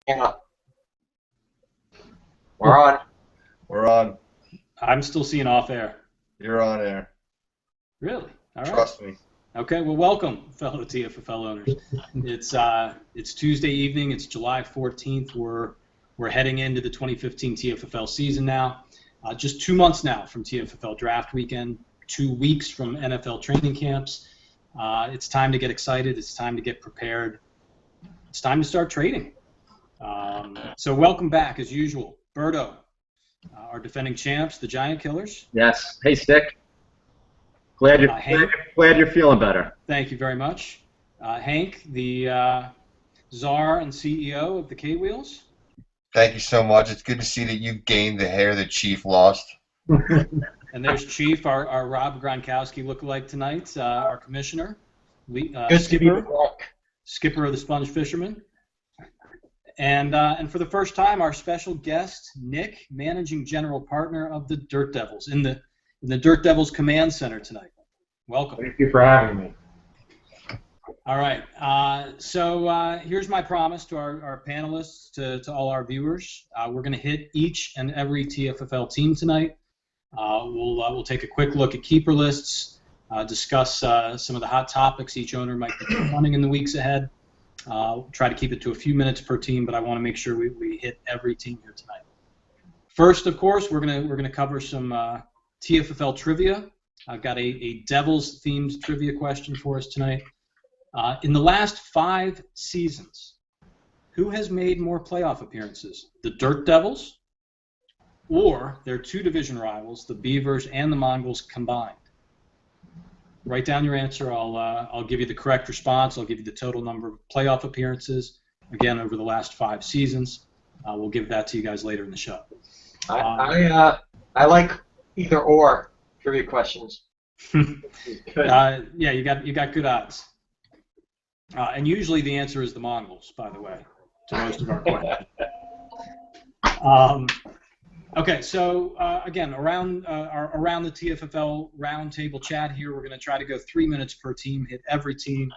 Yeah. We're on. We're on. I'm still seeing off air. You're on air. Really? All right. Trust me. Okay. Well, welcome, fellow TFFL owners. It's Tuesday evening. It's July 14th. We're heading into the 2015 TFFL season now. Just 2 months now from TFFL draft weekend. 2 weeks from NFL training camps. It's time to get excited. It's time to get prepared. It's time to start trading. So welcome back, as usual, Berto, our defending champs, the Giant Killers. Yes. Hey, Stick. Glad you're feeling better. Thank you very much. Hank, the czar and CEO of the K-Wheels. Thank you so much. It's good to see that you've gained the hair that Chief lost. And there's Chief, our Rob Gronkowski lookalike tonight, our commissioner. Good to be back. Skipper of the Sponge Fishermen. And for the first time, our special guest, Nick, managing general partner of the Dirt Devils, in the Dirt Devils Command Center tonight. Welcome. Thank you for having me. All right. So here's my promise to our panelists, to all our viewers. We're going to hit each and every TFFL team tonight. We'll take a quick look at keeper lists, discuss some of the hot topics each owner might be running in the weeks ahead. Try to keep it to a few minutes per team, but I want to make sure we hit every team here tonight. First, of course, we're gonna cover some TFFL trivia. I've got a Devils-themed trivia question for us tonight. In the last 5 seasons, who has made more playoff appearances? The Dirt Devils or their 2 division rivals, the Beavers and the Mongols combined? Write down your answer. I'll give you the correct response. I'll give you the total number of playoff appearances, again, over the last 5 seasons. We'll give that to you guys later in the show. I like either or trivia questions. Yeah, you got good odds. And usually the answer is the Mongols, by the way, to most of our questions. Okay, so again, around the TFFL roundtable chat here, we're going to try to go 3 minutes per team, hit every team.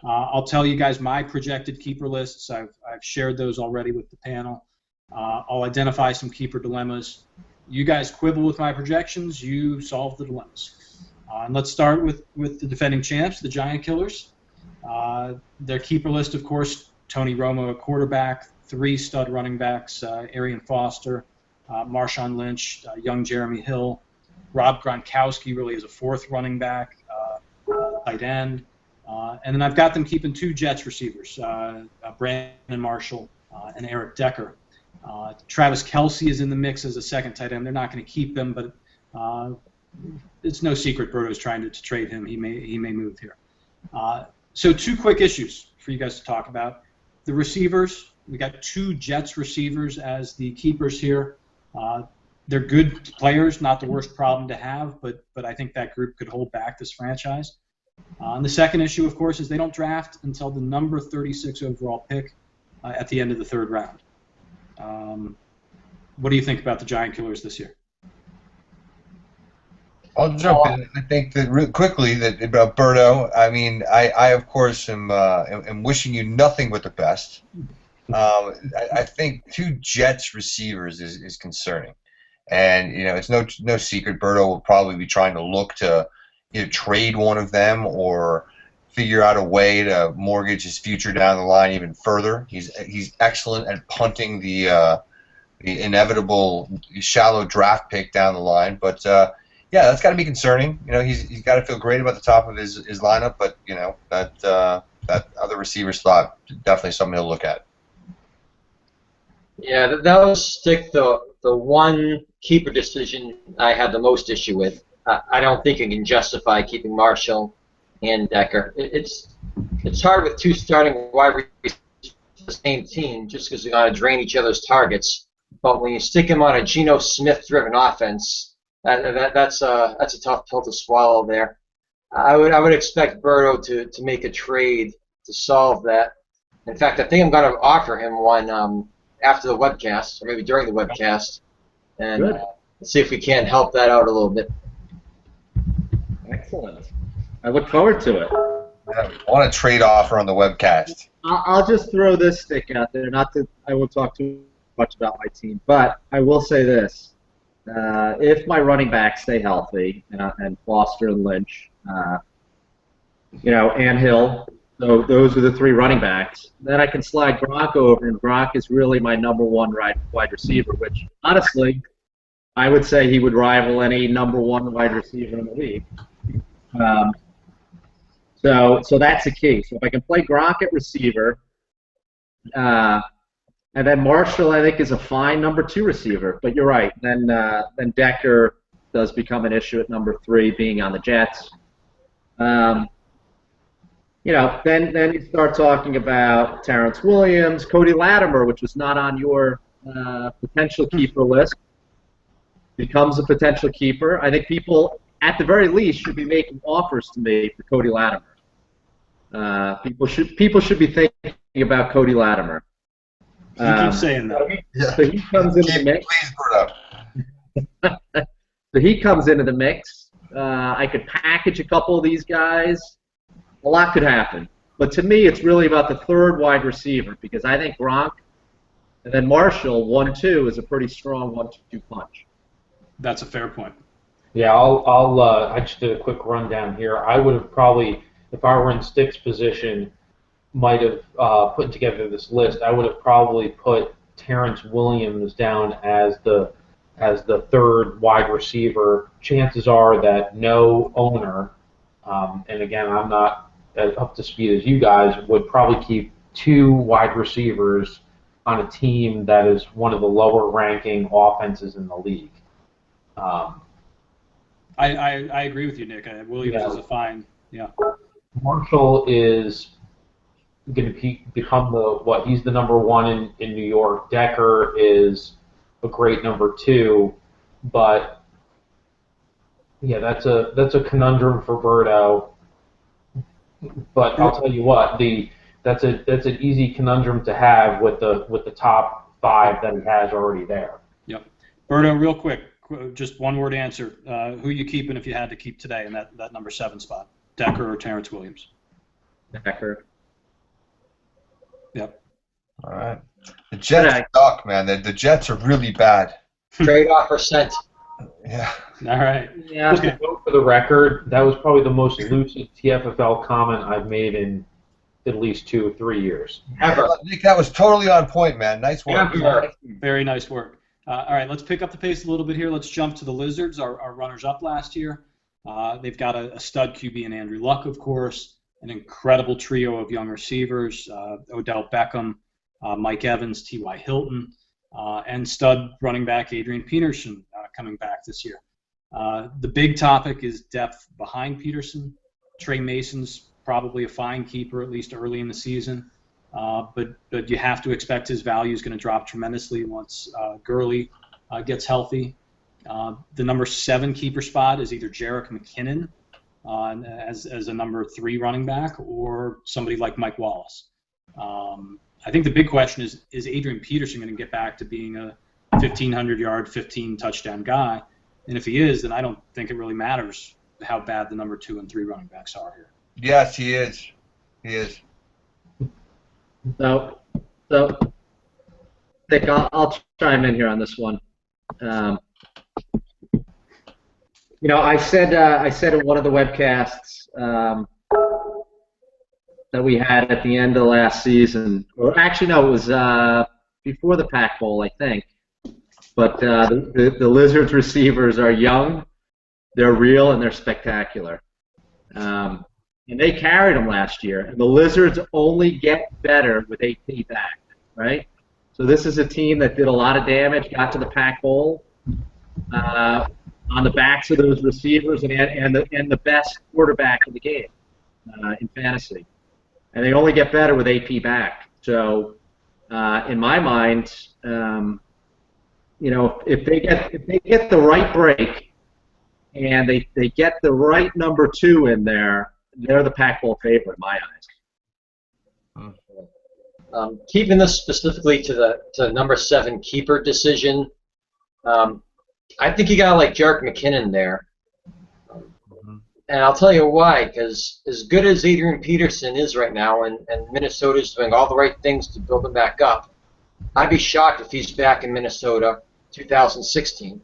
I'll tell you guys my projected keeper lists. I've shared those already with the panel. I'll identify some keeper dilemmas. You guys quibble with my projections. You solve the dilemmas. And let's start with the defending champs, the Giant Killers. Their keeper list, of course, Tony Romo, a quarterback, 3 stud running backs, Arian Foster, Marshawn Lynch, young Jeremy Hill, Rob Gronkowski really is a 4th running back, tight end, and then I've got them keeping 2 Jets receivers, Brandon Marshall and Eric Decker. Travis Kelce is in the mix as a 2nd tight end. They're not going to keep him, but it's no secret Berto's trying to trade him. He may move here. So 2 quick issues for you guys to talk about. The receivers, we got 2 Jets receivers as the keepers here. They're good players, not the worst problem to have, but I think that group could hold back this franchise. And the second issue, of course, is they don't draft until the number 36 overall pick at the end of the 3rd round. What do you think about the Giant Killers this year? I'll jump in. I think that real quickly that about Berto. I mean, I of course am wishing you nothing but the best. I think 2 Jets receivers is concerning, and it's no secret Berto will probably be trying to look to either trade one of them or figure out a way to mortgage his future down the line even further. He's excellent at punting the inevitable shallow draft pick down the line, but yeah, that's got to be concerning. He's got to feel great about the top of his lineup, but that other receiver slot definitely something to look at. Yeah, that was the one keeper decision I had the most issue with. I don't think you can justify keeping Marshall and Decker. It's hard with 2 starting wide receivers on the same team just because they're going to drain each other's targets. But when you stick him on a Geno Smith-driven offense, that's a tough pill to swallow there. I would expect Berto to make a trade to solve that. In fact, I think I'm going to offer him one after the webcast, or maybe during the webcast, and see if we can help that out a little bit. Excellent. I look forward to it. I want a trade offer on the webcast. I'll just throw this stick out there. Not that I won't talk too much about my team, but I will say this: if my running backs stay healthy, and Foster and Lynch, and Hill, so those are the three running backs, then I can slide Gronk over, and Gronk is really my number one wide receiver. Which honestly, I would say he would rival any number one wide receiver in the league. So that's the key. So if I can play Gronk at receiver, and then Marshall, I think, is a fine number two receiver. But you're right. Then Decker does become an issue at number three, being on the Jets. Then you start talking about Terrence Williams, Cody Latimer, which was not on your potential keeper list, becomes a potential keeper. I think people, at the very least, should be making offers to me for Cody Latimer. People should be thinking about Cody Latimer. You keep saying that. So he comes into the mix. Please, Bruno. So he comes into the mix. I could package a couple of these guys. A lot could happen. But to me, it's really about the third wide receiver, because I think Gronk and then Marshall, 1-2, is a pretty strong 1-2 punch. That's a fair point. Yeah, I just did a quick rundown here. I would have probably, if I were in Stick's position, might have put together this list. I would have probably put Terrence Williams down as the third wide receiver. Chances are that no owner, and again, I'm not as up to speed as you guys, would probably keep two wide receivers on a team that is one of the lower ranking offenses in the league. I agree with you, Nick. Williams is a fine. Yeah. Marshall is going to become he's the number one in New York. Decker is a great number two, but yeah, that's a conundrum for Birdo. But I'll tell you what, that's an easy conundrum to have with the top five that he has already there. Yep. Birdo, real quick, just one word answer. Who you keeping if you had to keep today in that number 7 spot? Decker or Terrence Williams? Decker. Yep. All right. The Jets suck, man. The Jets are really bad. Trade offer sent. Yeah. All right. Yeah. Just to go for the record, that was probably the most lucid TFFL comment I've made in at least 2 or 3 years. Ever. Nick, that was totally on point, man. Nice work. Ever. Very nice work. All right, let's pick up the pace a little bit here. Let's jump to the Lizards, our runners-up last year. They've got a stud QB in Andrew Luck, of course, an incredible trio of young receivers, Odell Beckham, Mike Evans, T.Y. Hilton, and stud running back Adrian Peterson coming back this year. The big topic is depth behind Peterson. Trey Mason's probably a fine keeper, at least early in the season. But you have to expect his value is going to drop tremendously once Gurley gets healthy. The number 7 keeper spot is either Jerick McKinnon as a number 3 running back, or somebody like Mike Wallace. I think the big question is Adrian Peterson going to get back to being a 1,500-yard, 15-touchdown guy? And if he is, then I don't think it really matters how bad the number 2 and 3 running backs are here. Yes, he is. He is. So Nick, I'll chime in here on this one. I said in one of the webcasts that we had at the end of last season, or actually no, it was before the Pac Bowl, I think. But the Lizards receivers are young, they're real, and they're spectacular. And they carried them last year. And the Lizards only get better with AP back, right? So this is a team that did a lot of damage, got to the Pac Bowl on the backs of those receivers and the best quarterback in the game in fantasy. And they only get better with AP back. So in my mind, if they get the right break and they get the right number 2 in there, they're the Pac Bowl favorite in my eyes. Keeping this specifically to the number 7 keeper decision, I think you got like Jerick McKinnon there. And I'll tell you why, because as good as Adrian Peterson is right now, and Minnesota's doing all the right things to build him back up, I'd be shocked if he's back in Minnesota 2016.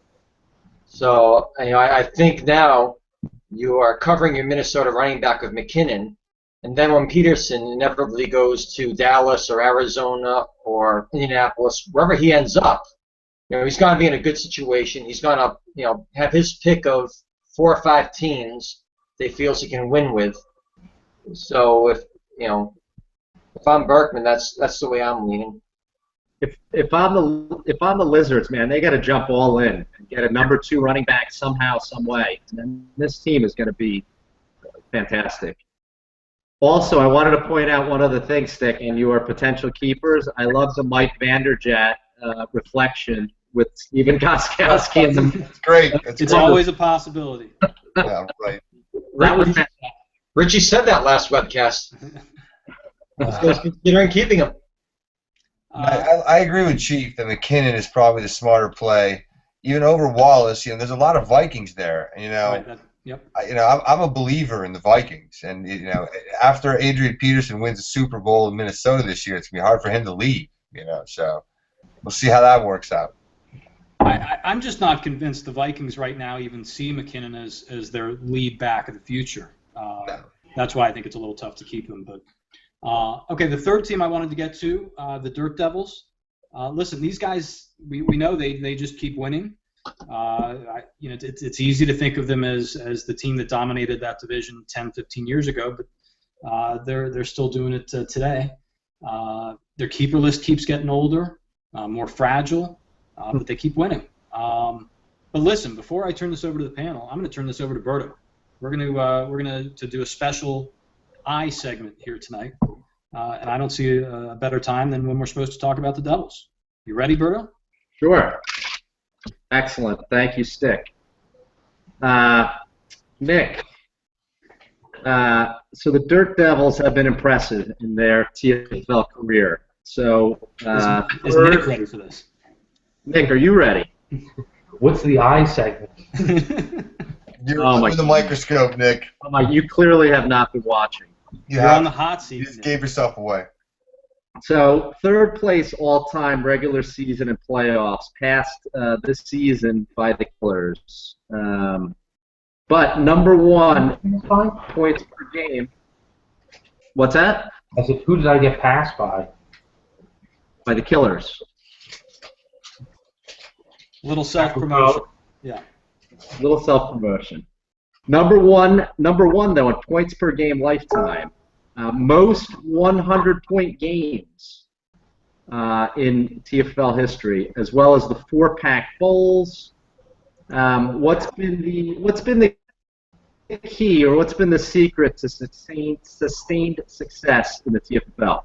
So I think now you are covering your Minnesota running back with McKinnon, and then when Peterson inevitably goes to Dallas or Arizona or Indianapolis, wherever he ends up, he's going to be in a good situation. He's going to have his pick of 4 or 5 teams they feels he can win with. So if I'm Berkman, that's the way I'm leaning. If I'm the Lizards, man, they got to jump all in and get a number 2 running back somehow, some way. And then this team is going to be fantastic. Also, I wanted to point out one other thing, Stick, and your potential keepers. I love the Mike Vanderjagt reflection with Steven Gostkowski in the. It's great. It's always a possibility. Yeah, right. That was Richie said that last webcast. He's considering keeping him. I agree with Chief that McKinnon is probably the smarter play, even over Wallace. There's a lot of Vikings there. Right, yep. I'm a believer in the Vikings, and after Adrian Peterson wins the Super Bowl in Minnesota this year, it's gonna be hard for him to leave. So we'll see how that works out. I'm just not convinced the Vikings right now even see McKinnon as their lead back of the future. No. That's why I think it's a little tough to keep him. But okay, the third team I wanted to get to, the Dirt Devils. Listen, these guys, we know they just keep winning. It's easy to think of them as the team that dominated that division 10, 15 years ago, but they're still doing it today. Their keeper list keeps getting older, more fragile, but they keep winning. But listen, before I turn this over to the panel, I'm going to turn this over to Berto. We're going to do a special I segment here tonight, and I don't see a better time than when we're supposed to talk about the Devils. You ready, Berto? Sure. Excellent. Thank you, Stick. Nick, so the Dirt Devils have been impressive in their TFFL career. So, is Nick ready for this? Nick, are you ready? What's the I segment? You're under the microscope, Nick. You clearly have not been watching. You're on the hot seat. You just gave yourself away. So, third place all-time regular season and playoffs, passed this season by the Killers. But number 1 points per game. What's that? I said, who did I get passed by? By the Killers. Little self-promotion. Yeah. Little self-promotion. Number one though in points per game lifetime. Most 100-point games in TFL history, as well as the 4-pack bowls. What's been the key, or what's been the secret to sustained success in the TFL?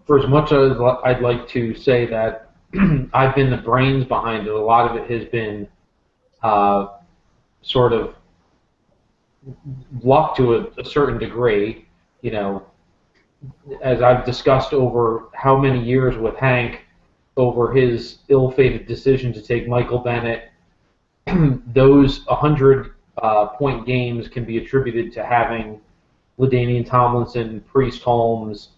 For as much as I'd like to say that I've been the brains behind it, a lot of it has been sort of luck to a certain degree. As I've discussed over how many years with Hank over his ill-fated decision to take Michael Bennett, those 100-point games can be attributed to having LaDainian Tomlinson, Priest Holmes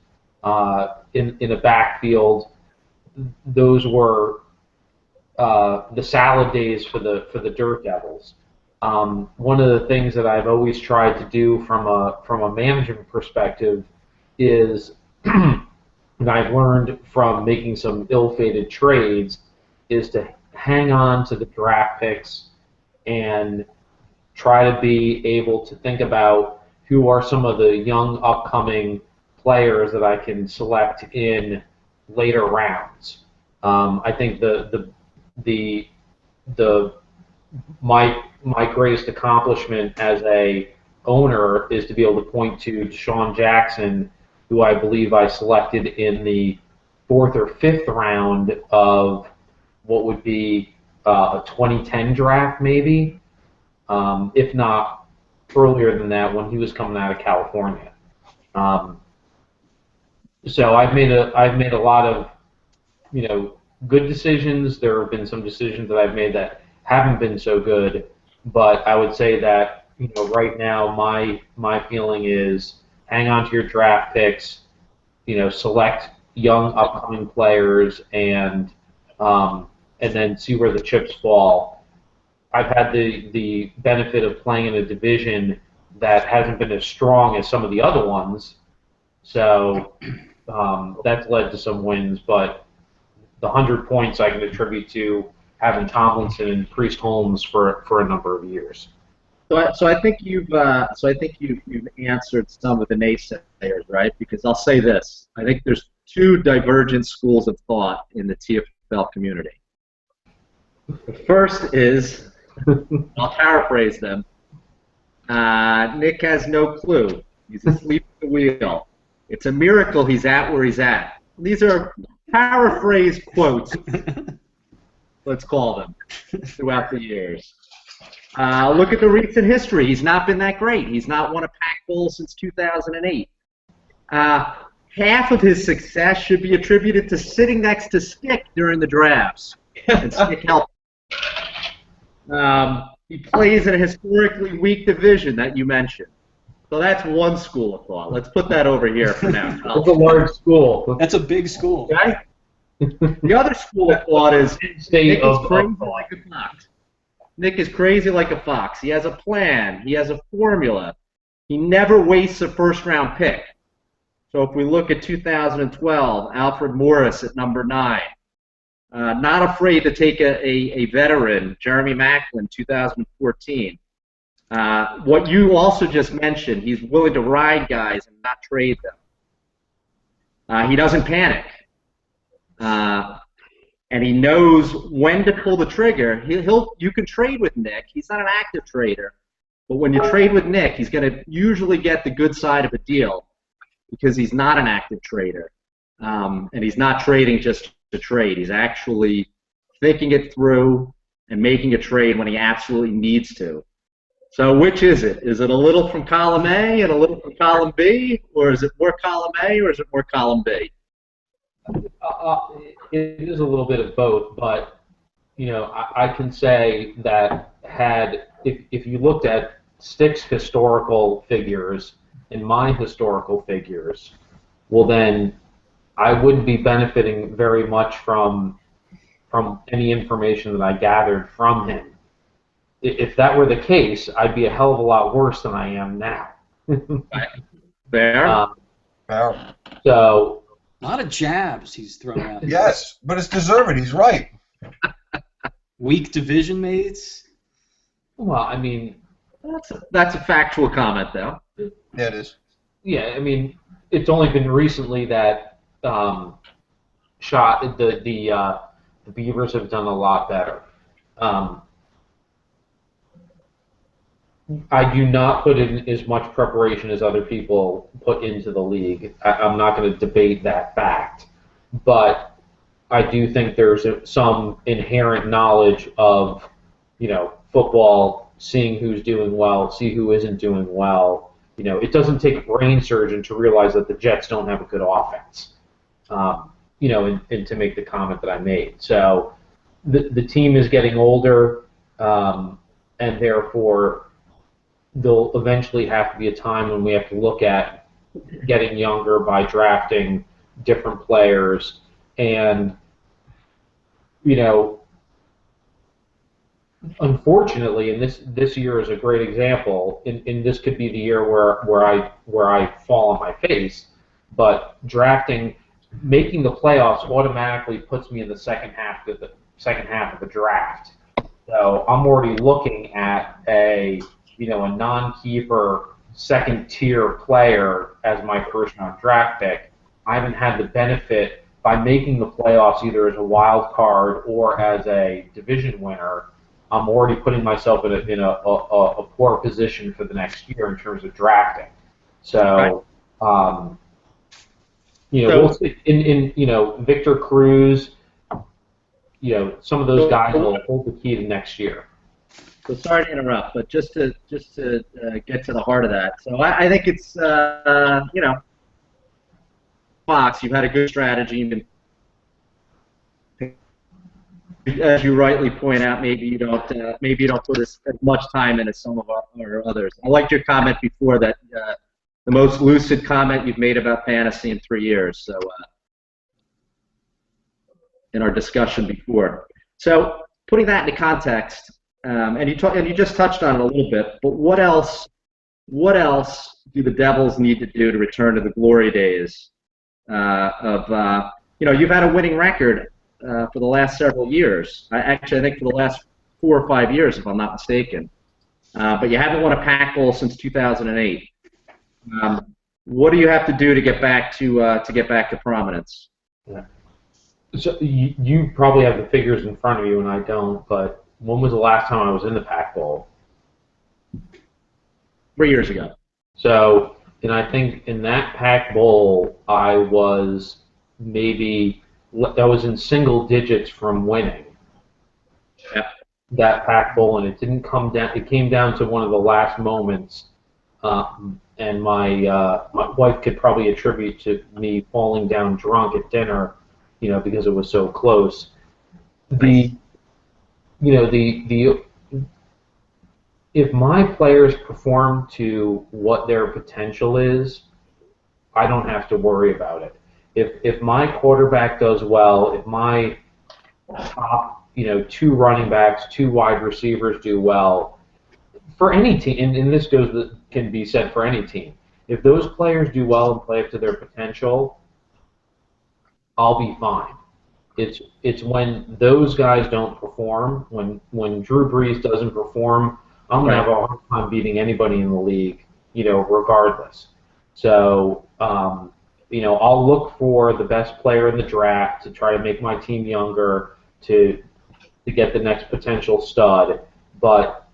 in a backfield. Those were the salad days for the Dirt Devils. One of the things that I've always tried to do from a management perspective is, and I've learned from making some ill-fated trades, is to hang on to the draft picks and try to be able to think about who are some of the young upcoming players that I can select in later rounds. I think my greatest accomplishment as a owner is to be able to point to Deshaun Jackson, who I believe I selected in the 4th or 5th round of what would be a 2010 draft, maybe, if not earlier than that, when he was coming out of California. So I've made a lot of good decisions. There have been some decisions that I've made that haven't been so good. But I would say that right now my feeling is hang on to your draft picks. Select young upcoming players and then see where the chips fall. I've had the benefit of playing in a division that hasn't been as strong as some of the other ones, so that's led to some wins. But the 100 points I can attribute to having Tomlinson and Priest Holmes for a number of years. So I think you've answered some of the naysayers, right? Because I'll say this: I think there's two divergent schools of thought in the TFFL community. The first is, I'll paraphrase them. Nick has no clue. He's asleep at the wheel. It's a miracle he's at where he's at. These are paraphrased quotes, let's call them, throughout the years. Look at the recent history. He's not been that great. He's not won a Pac Bowl since 2008. Half of his success should be attributed to sitting next to Stick during the drafts. And Stick helped. He plays in a historically weak division that you mentioned. So that's one school of thought. Let's put that over here for now. It's a large school. That's a big school. Okay? The other school of thought is Nick is crazy like a fox. Nick is crazy like a fox. He has a plan. He has a formula. He never wastes a first-round pick. So if we look at 2012, Alfred Morris at number 9. Not afraid to take a veteran, Jeremy Macklin, 2014. What you also just mentioned, he's willing to ride guys and not trade them. He doesn't panic. And he knows when to pull the trigger. You can trade with Nick. He's not an active trader. But when you trade with Nick, he's going to usually get the good side of a deal because he's not an active trader. And he's not trading just to trade. He's actually thinking it through and making a trade when he absolutely needs to. So which is it? Is it a little from column A and a little from column B? Or is it more column A or is it more column B? It is a little bit of both, but I can say that if you looked at Stick's historical figures and my historical figures, well then I wouldn't be benefiting very much from any information that I gathered from him. If that were the case, I'd be a hell of a lot worse than I am now. Fair. Fair. So. A lot of jabs he's thrown out. Yes, but it's deserved. He's right. Weak division mates. Well, I mean, that's a factual comment, though. Yeah, it is. Yeah, I mean, it's only been recently that the Beavers have done a lot better. I do not put in as much preparation as other people put into the league. I'm not going to debate that fact, but I do think there's some inherent knowledge of, football, seeing who's doing well, see who isn't doing well. It doesn't take a brain surgeon to realize that the Jets don't have a good offense, and to make the comment that I made. So the team is getting older, and therefore there'll eventually have to be a time when we have to look at getting younger by drafting different players. And, unfortunately, and this year is a great example, and this could be the year where I fall on my face, but making the playoffs automatically puts me in the second half of the draft. So I'm already looking at a non-keeper, second-tier player as my first-round draft pick. I haven't had the benefit by making the playoffs either as a wild card or as a division winner. I'm already putting myself in a poor position for the next year in terms of drafting. So, we'll see. In Victor Cruz, some of those guys will hold the key to next year. So sorry to interrupt, but just to get to the heart of that. So I think it's Fox. You've had a good strategy. You've been as you rightly point out, maybe you don't put as much time in as some of our others. I liked your comment before that the most lucid comment you've made about fantasy in 3 years. So in our discussion before, so putting that into context, and you just touched on it a little bit, but what else do the Devils need to do to return to the glory days you've had a winning record for the last several years. I think for the last 4 or 5 years, if I'm not mistaken. But you haven't won a Pac Bowl since 2008. What do you have to do to get back to prominence? Yeah. So you probably have the figures in front of you, and I don't. But when was the last time I was in the Pac Bowl? 3 years ago. So, and I think in that Pac Bowl, I was in single digits from winning. Yeah. That Pac Bowl, and it didn't come down. It came down to one of the last moments, and my wife could probably attribute to me falling down drunk at dinner, because it was so close. If my players perform to what their potential is, I don't have to worry about it. If my quarterback does well, if my top 2 running backs, 2 wide receivers do well, for any team, and this can be said for any team, if those players do well and play up to their potential, I'll be fine. It's when those guys don't perform, when Drew Brees doesn't perform, I'm going to have a hard time beating anybody in the league, regardless. So, I'll look for the best player in the draft to try to make my team younger, to get the next potential stud. But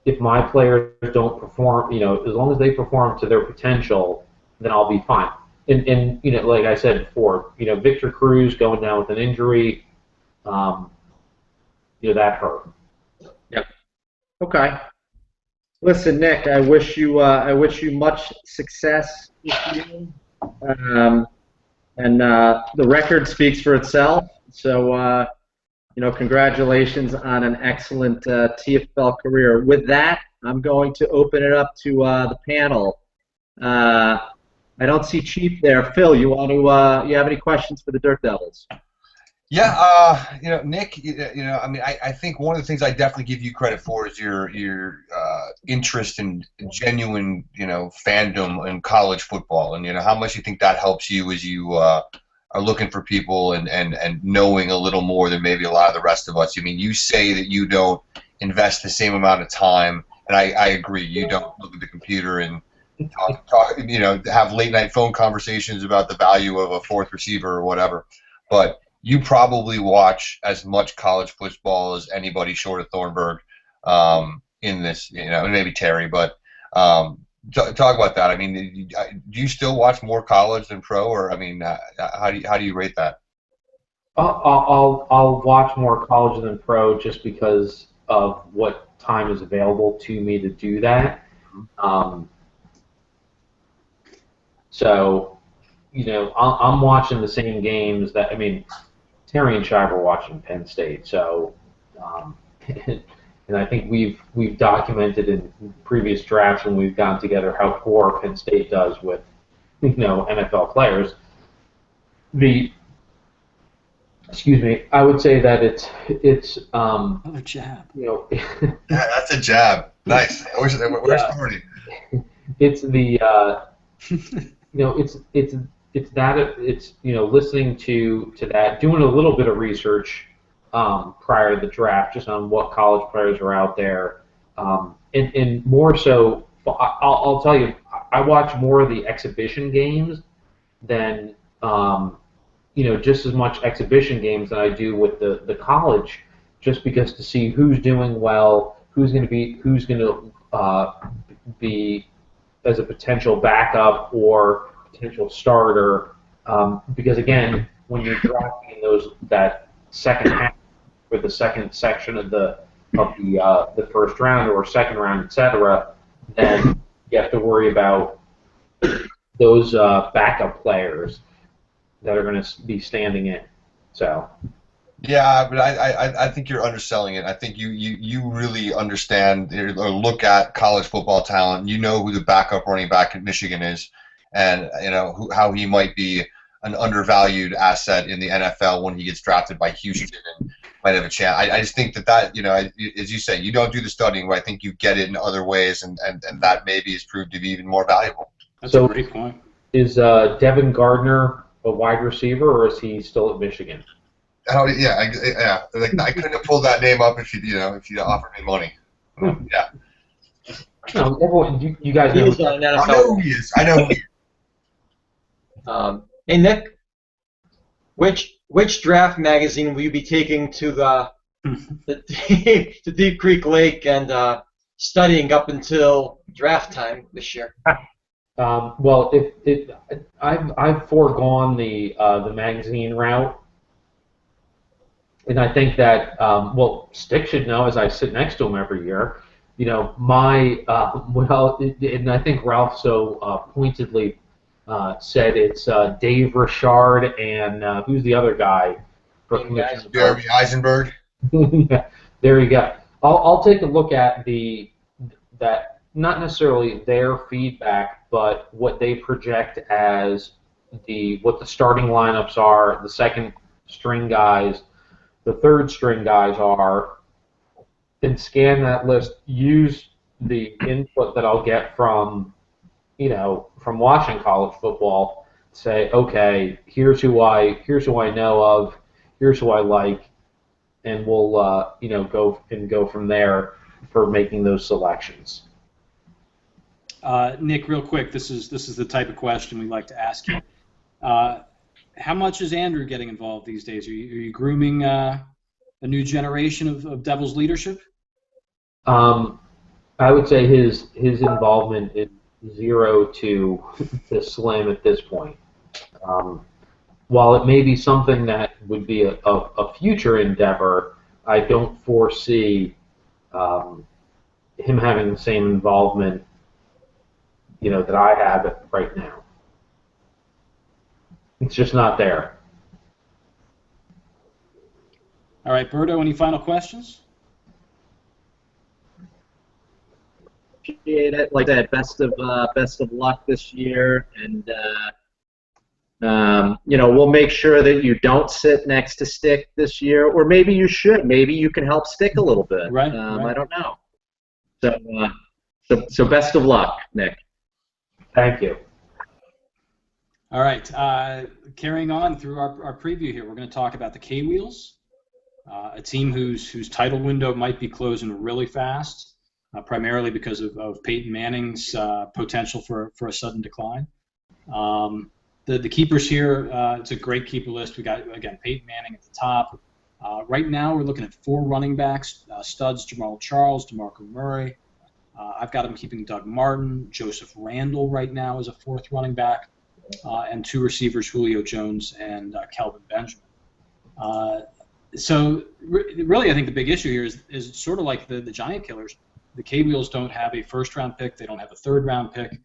if my players don't perform, as long as they perform to their potential, then I'll be fine. And like I said before, Victor Cruz going down with an injury, that hurt. Yep. Okay. Listen, Nick, I wish you much success this year. And the record speaks for itself. So, congratulations on an excellent TFFL career. With that, I'm going to open it up to the panel. I don't see Chief there. Phil, you have any questions for the Dirt Devils? Yeah, Nick, I think one of the things I definitely give you credit for is your interest in genuine, fandom in college football, and how much you think that helps you as you are looking for people and knowing a little more than maybe a lot of the rest of us. I mean, you say that you don't invest the same amount of time, and I agree. You don't look at the computer and talk, have late night phone conversations about the value of a 4th receiver or whatever, but you probably watch as much college football as anybody short of Thornburg in this, and maybe Terry. But talk about that. I mean, do you still watch more college than pro, or how do you rate that? I'll watch more college than pro just because of what time is available to me to do that. So, I'm watching the same games that Terry and Shive are watching Penn State, so and I think we've documented in previous drafts when we've gotten together how poor Penn State does with NFL players. Excuse me, I would say that it's another jab. Yeah, that's a jab. Nice. Where's Tony? It's the it's listening to that, doing a little bit of research prior to the draft, just on what college players are out there, and more so, I'll tell you, I watch more of the exhibition games than just as much exhibition games that I do with the college, just because to see who's doing well, who's going to be as a potential backup or potential starter, because again, when you're drafting that second half or the second section of the first round or second round, etc., then you have to worry about those backup players that are going to be standing in. So, Yeah, but I think you're underselling it. I think you really understand or look at college football talent. You know who the backup running back at Michigan is, and you know how he might be an undervalued asset in the NFL when he gets drafted by Houston and might have a chance. I just think that you know, as you say, you don't do the studying, but I think you get it in other ways, and that maybe has proved to be even more valuable. That's So a great point. is Devin Gardner a wide receiver, or is he still at Michigan? Oh yeah, yeah. Like, I couldn't have pulled that name up if you offered me money. Yeah. No, everyone, you guys know. He's on an I know who NFL. he is. I know who he is. Hey Nick, which draft magazine will you be taking to the Deep Creek Lake and studying up until draft time this year? Well, I've foregone the magazine route, and I think that well, Stick should know as I sit next to him every year. You know, and I think Ralph so pointedly said it's Dave Richard and who's the other guy for Same Commissioner? guys. Jeremy Eisenberg. There you go. I'll take a look at that, not necessarily their feedback, but what they project as what the starting lineups are, the second string guys, the third string guys are, and scan that list. Use the input that I'll get from from watching college football. Say, okay, here's who I know of, here's who I like, and we'll go from there for making those selections. Nick, real quick, this is the type of question we like to ask you. How much is Andrew getting involved these days? Are you grooming a new generation of Devils leadership? I would say his involvement is 0 to slim at this point. While it may be something that would be a future endeavor, I don't foresee him having the same involvement, that I have right now. It's just not there. All right, Berto, any final questions? Appreciate it. Like I said, best of luck this year, and we'll make sure that you don't sit next to Stick this year, or maybe you should. Maybe you can help Stick a little bit. Right. I don't know. So best of luck, Nick. Thank you. All right, carrying on through our preview here, we're going to talk about the K-Wheels, a team whose title window might be closing really fast, primarily because of Peyton Manning's potential for a sudden decline. The keepers here, it's a great keeper list. We got, again, Peyton Manning at the top. Right now, we're looking at 4 running backs, studs, Jamal Charles, DeMarco Murray. I've got him keeping Doug Martin. Joseph Randall right now is a 4th running back. And 2 receivers, Julio Jones and Kelvin Benjamin. So really, I think the big issue here is sort of like the Giant Killers. The K-Wheels don't have a first-round pick. They don't have a third-round pick.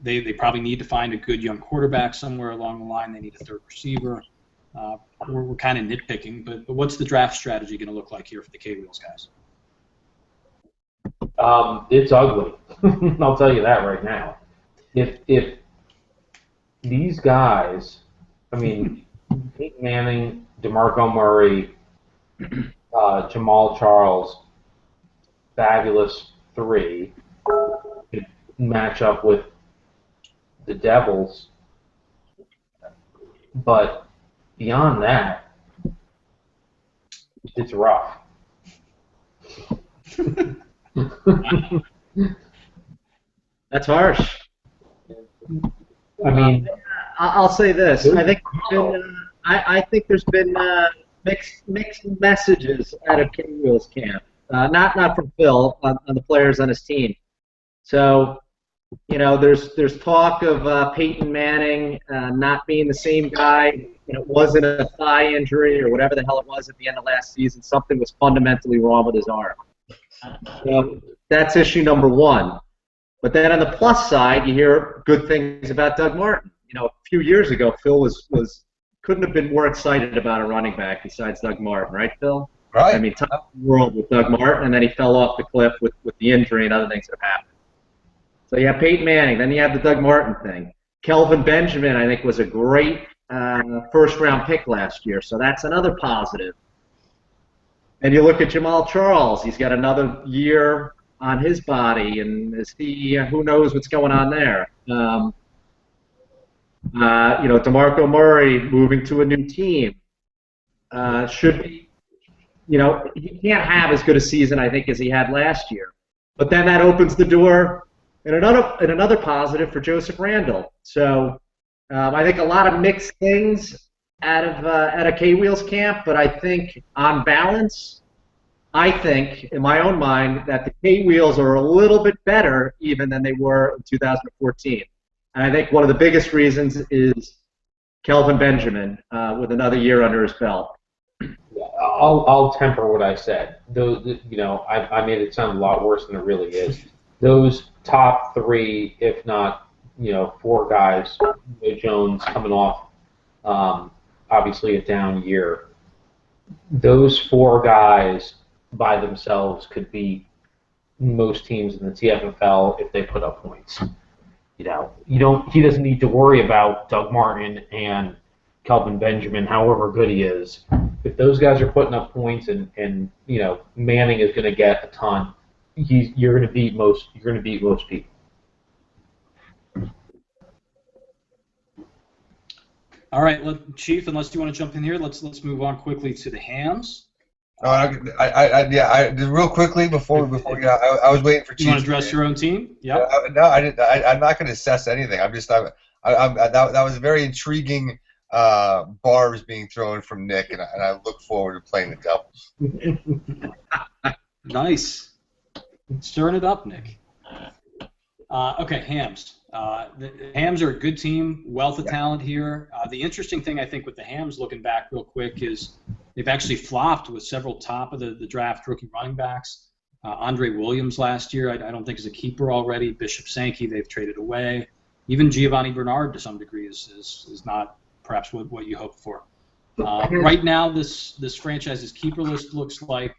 They probably need to find a good young quarterback somewhere along the line. They need a 3rd receiver. We're kind of nitpicking, but what's the draft strategy going to look like here for the K-Wheels guys? It's ugly. I'll tell you that right now. If these guys, I mean, Peyton Manning, DeMarco Murray, Jamal Charles, fabulous 3, could match up with the Devils, but beyond that, it's rough. That's harsh. I mean, I'll say this. I think there's been mixed messages out of K-Wheels camp. Not from Phil on the players on his team. So, there's talk of Peyton Manning not being the same guy. It wasn't a thigh injury or whatever the hell it was at the end of last season. Something was fundamentally wrong with his arm. So that's issue number 1. But then on the plus side, you hear good things about Doug Martin. A few years ago, Phil was couldn't have been more excited about a running back besides Doug Martin, right, Phil? Right. I mean, top of the world with Doug Martin, and then he fell off the cliff with the injury and other things that happened. So you have Peyton Manning, then you have the Doug Martin thing. Kelvin Benjamin, I think, was a great first-round pick last year, so that's another positive. And you look at Jamal Charles; he's got another year on his body, and who knows what's going on there. DeMarco Murray moving to a new team should be. He can't have as good a season, I think, as he had last year. But then that opens the door in another positive for Joseph Randall. So I think a lot of mixed things out of K-Wheels camp, but I think on balance, I think in my own mind that the K-Wheels are a little bit better even than they were in 2014. And I think one of the biggest reasons is Kelvin Benjamin with another year under his belt. I'll temper what I said. I made it sound a lot worse than it really is. Those top three, if not, 4 guys, Jones coming off, obviously a down year. Those 4 guys by themselves could beat most teams in the TFFL if they put up points. He doesn't need to worry about Doug Martin and Kelvin Benjamin, however good he is. If those guys are putting up points and Manning is going to get a ton, you're going to beat most people. All right, Chief. Unless you want to jump in here, let's move on quickly to the Hams. Real quickly before I was waiting for Chief. You want to address your own team? Yeah. No, I didn't. I'm not going to assess anything. That was a very intriguing. Barbs being thrown from Nick, and I look forward to playing the Devils. Nice. Stirring it up, Nick. Okay, Hams. The Hams are a good team, wealth of talent here. The interesting thing, I think, with the Hams, looking back real quick, is they've actually flopped with several top of the draft rookie running backs. Andre Williams last year, I don't think is a keeper already. Bishop Sankey, they've traded away. Even Giovanni Bernard, to some degree, is not perhaps what you hoped for. Right now, this franchise's keeper list looks like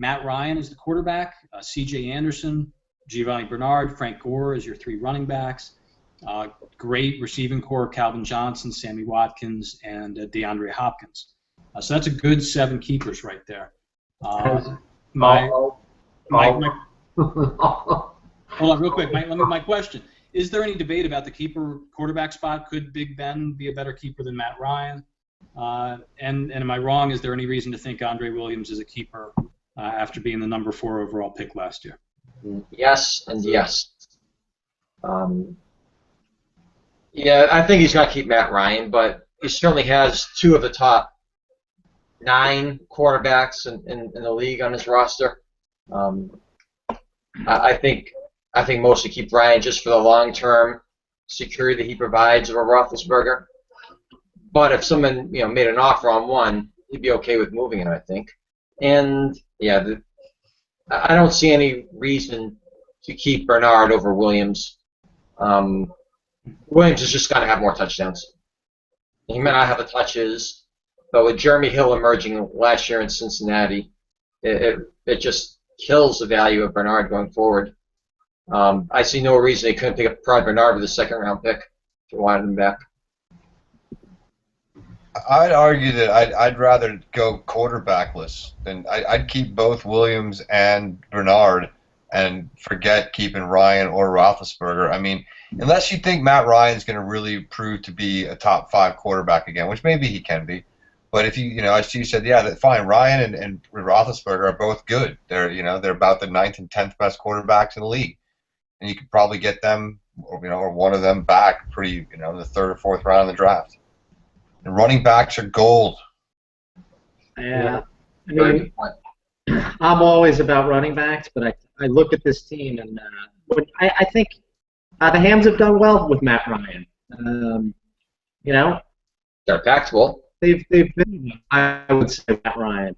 Matt Ryan is the quarterback, C.J. Anderson, Giovanni Bernard, Frank Gore is your 3 running backs. Great receiving core, Calvin Johnson, Sammy Watkins, and DeAndre Hopkins. So that's a good 7 keepers right there. Hold on real quick. My question. Is there any debate about the keeper quarterback spot? Could Big Ben be a better keeper than Matt Ryan? And am I wrong? Is there any reason to think Andre Williams is a keeper after being the number 4 overall pick last year? Yes and yes. I think he's going to keep Matt Ryan, but he certainly has 2 of the top 9 quarterbacks in the league on his roster. I think mostly keep Ryan just for the long-term security that he provides over Roethlisberger. But if someone made an offer on one, he'd be okay with moving it, I think. And I don't see any reason to keep Bernard over Williams. Williams has just got to have more touchdowns. He may not have the touches, but with Jeremy Hill emerging last year in Cincinnati, it just kills the value of Bernard going forward. I see no reason they couldn't pick up Bernard with a 2nd-round pick if you wanted him back. I'd argue that I'd rather go quarterbackless than I'd keep both Williams and Bernard and forget keeping Ryan or Roethlisberger. I mean, unless you think Matt Ryan's going to really prove to be a top 5 quarterback again, which maybe he can be. But if as you said, fine. Ryan and Roethlisberger are both good. They're about the 9th and 10th best quarterbacks in the league, and you could probably get them, or one of them back pretty, in the 3rd or 4th round of the draft. And running backs are gold. Yeah, I mean, I'm always about running backs, but I look at this team and I think the Hams have done well with Matt Ryan. They're impactful. They've been, I would say, Matt Ryan.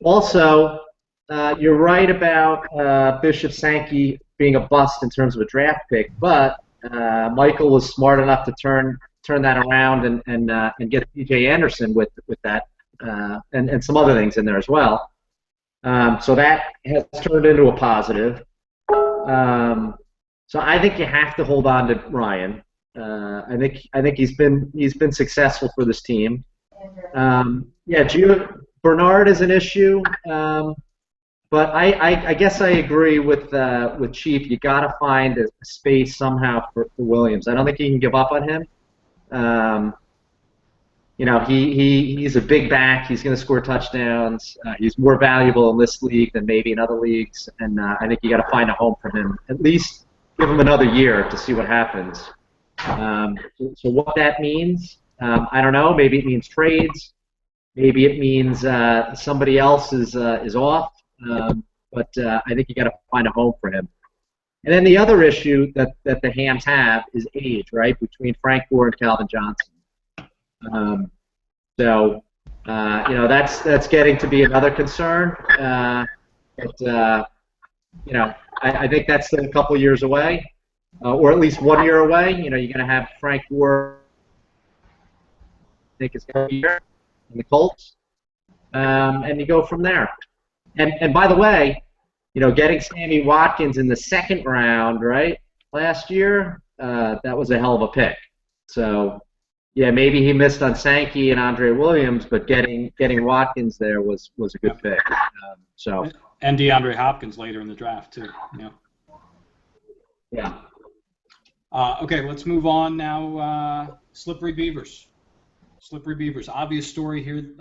Also, you're right about Bishop Sankey being a bust in terms of a draft pick, but Michael was smart enough to turn turn that around and get C.J. Anderson with that and some other things in there as well. So that has turned into a positive. So I think you have to hold on to Ryan. I think he's been successful for this team. Bernard is an issue, but I guess I agree with Chief. You got to find a space somehow for Williams. I don't think you can give up on him. He's a big back. He's going to score touchdowns. He's more valuable in this league than maybe in other leagues, and I think you got to find a home for him. At least give him another year to see what happens. So what that means, I don't know. Maybe it means trades. Maybe it means somebody else is off. But I think you got to find a home for him. And then the other issue that the Hams have is age, right? Between Frank Gore and Calvin Johnson. That's getting to be another concern. I think that's still a couple years away, or at least 1 year away. You're going to have Frank Gore, I think it's going to be here in the Colts, and you go from there. And by the way, getting Sammy Watkins in the second round, right, last year, that was a hell of a pick. So, yeah, maybe he missed on Sankey and Andre Williams, but getting Watkins there was a good pick. And DeAndre Hopkins later in the draft too. Yeah. Okay, let's move on now. Slippery Beavers. Obvious story here.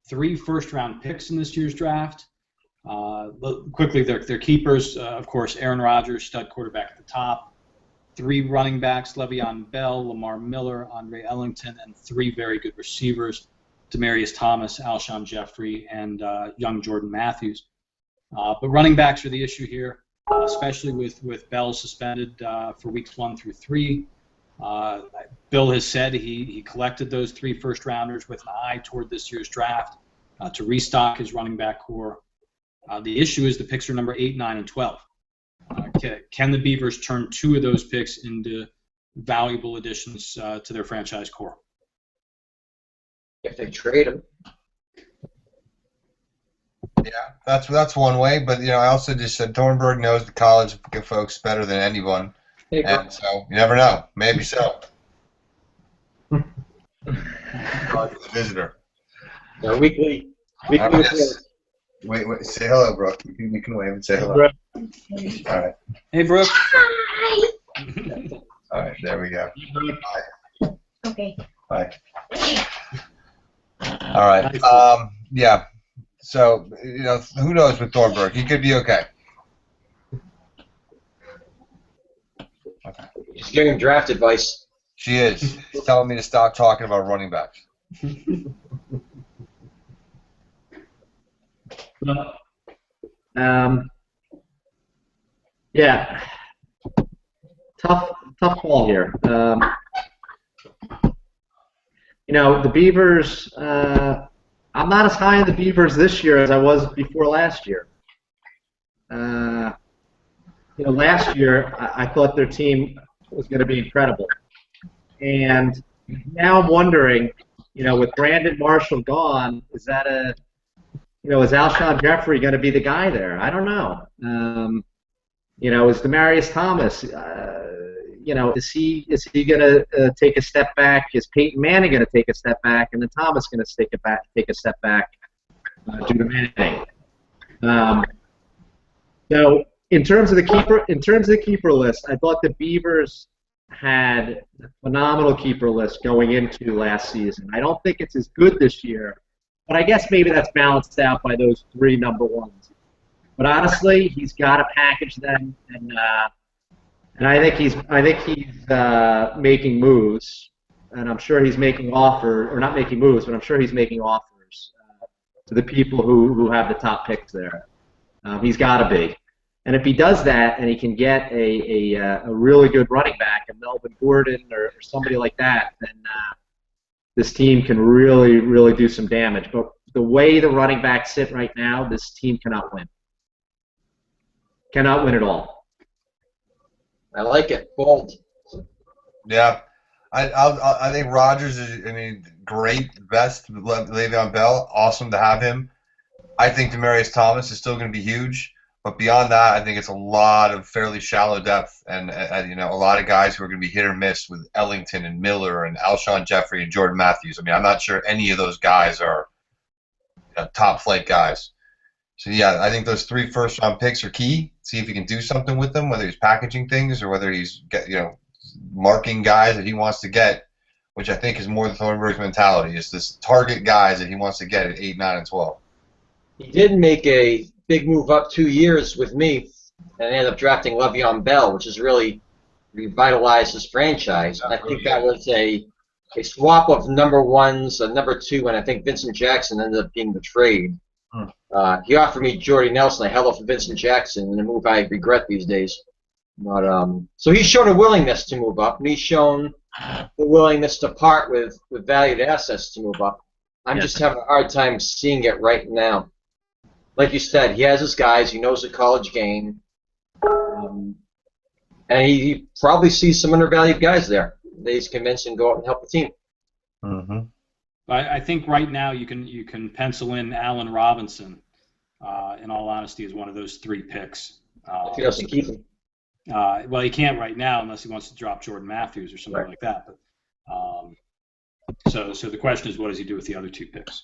3 first-round picks in this year's draft. Quickly, their keepers, of course, Aaron Rodgers, stud quarterback at the top. 3 running backs, Le'Veon Bell, Lamar Miller, Andre Ellington, and 3 very good receivers, Demaryius Thomas, Alshon Jeffrey, and young Jordan Matthews. But running backs are the issue here, especially with Bell suspended for weeks 1 through 3. Bill has said he collected those 3 first-rounders with an eye toward this year's draft to restock his running back core. The issue is the picks are number 8, 9, and 12. Can the Beavers turn 2 of those picks into valuable additions to their franchise core? If they trade him. Yeah, that's one way. But I also just said Thornburg knows the college folks better than anyone, and so you never know. Maybe so. The visitor. Weekly. Yes. Wait, say hello, Brooke. You can wave and say hello. All right. Hey, Brooke. Hi. All right, there we go. Bye. Okay. Bye. All right. Yeah. So, who knows with Thornburg? He could be okay. Okay. She's giving draft advice. She is. She's telling me to stop talking about running backs. Yeah, tough call here. The Beavers. I'm not as high on the Beavers this year as I was before last year. Last year I thought their team was going to be incredible, and now I'm wondering, with Brandon Marshall gone, is Alshon Jeffrey going to be the guy there? I don't know. Is Demaryius Thomas? Is he going to take a step back? Is Peyton Manning going to take a step back, and then Thomas going to take a step back due to Manning? So in terms of the keeper list, I thought the Beavers had a phenomenal keeper list going into last season. I don't think it's as good this year, but I guess maybe that's balanced out by those 3 number ones. But honestly, he's got to package them, and I think he's making moves, and I'm sure he's making offers, or not making moves, but I'm sure he's making offers to the people who have the top picks there. He's got to be, and if he does that, and he can get a really good running back, a Melvin Gordon or somebody like that, then this team can really, really do some damage. But the way the running backs sit right now, this team cannot win. Cannot win at all. I like it. Bold. Yeah. I think Rodgers is, I mean, great, best. Le'Veon Bell, awesome to have him. I think Demaryius Thomas is still going to be huge, but beyond that, I think it's a lot of fairly shallow depth, and a lot of guys who are going to be hit or miss with Ellington and Miller and Alshon Jeffrey and Jordan Matthews. I mean, I'm not sure any of those guys are top flight guys. So yeah, I think those 3 first-round picks are key. See if he can do something with them, whether he's packaging things or whether he's marking guys that he wants to get, which I think is more the Thornburg's mentality. Is this target guys that he wants to get at 8, 9, and 12. He did make a big move up 2 years with me and ended up drafting Le'Veon Bell, which has really revitalized his franchise. I think that was a swap of number 1s and number 2, and I think Vincent Jackson ended up being the trade. He offered me Jordy Nelson. I held off Vincent Jackson in a move I regret these days. But so he's shown a willingness to move up, and he's shown the willingness to part with valued assets to move up. I'm just having a hard time seeing it right now. Like you said, he has his guys. He knows the college game. And he probably sees some undervalued guys there that he's convinced and go out and help the team. Mm-hmm. I think right now you can pencil in Allen Robinson, in all honesty, as one of those 3 picks. If he doesn't keep him. Well, he can't right now unless he wants to drop Jordan Matthews or something like that. But, so the question is, what does he do with the other 2 picks?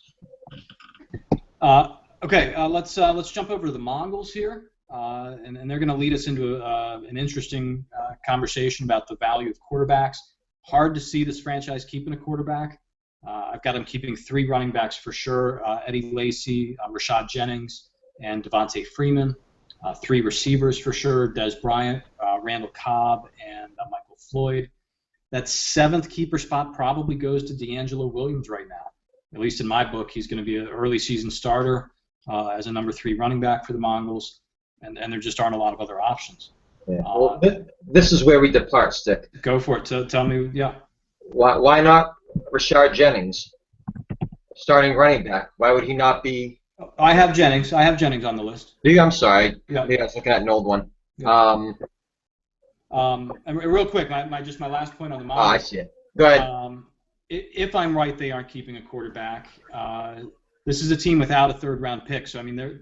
Okay, let's jump over to the Mongols here, and they're going to lead us into an interesting conversation about the value of quarterbacks. Hard to see this franchise keeping a quarterback. I've got them keeping 3 running backs for sure: Eddie Lacy, Rashad Jennings, and Devontae Freeman. 3 receivers for sure: Des Bryant, Randall Cobb, and Michael Floyd. That 7th keeper spot probably goes to D'Angelo Williams right now. At least in my book, he's going to be an early season starter as a number 3 running back for the Mongols, and there just aren't a lot of other options. Yeah. Well, this is where we depart, Stick. Go for it. Tell me, yeah. Why not Rashard Jennings, starting running back? Why would he not be? I have Jennings. I have Jennings on the list. Do you? I'm sorry. Yeah. Maybe I was looking at an old one. Yeah. And real quick, my last point on the Mongols. I see it. Go ahead. If I'm right, they aren't keeping a quarterback. This is a team without a 3rd-round pick, so I mean,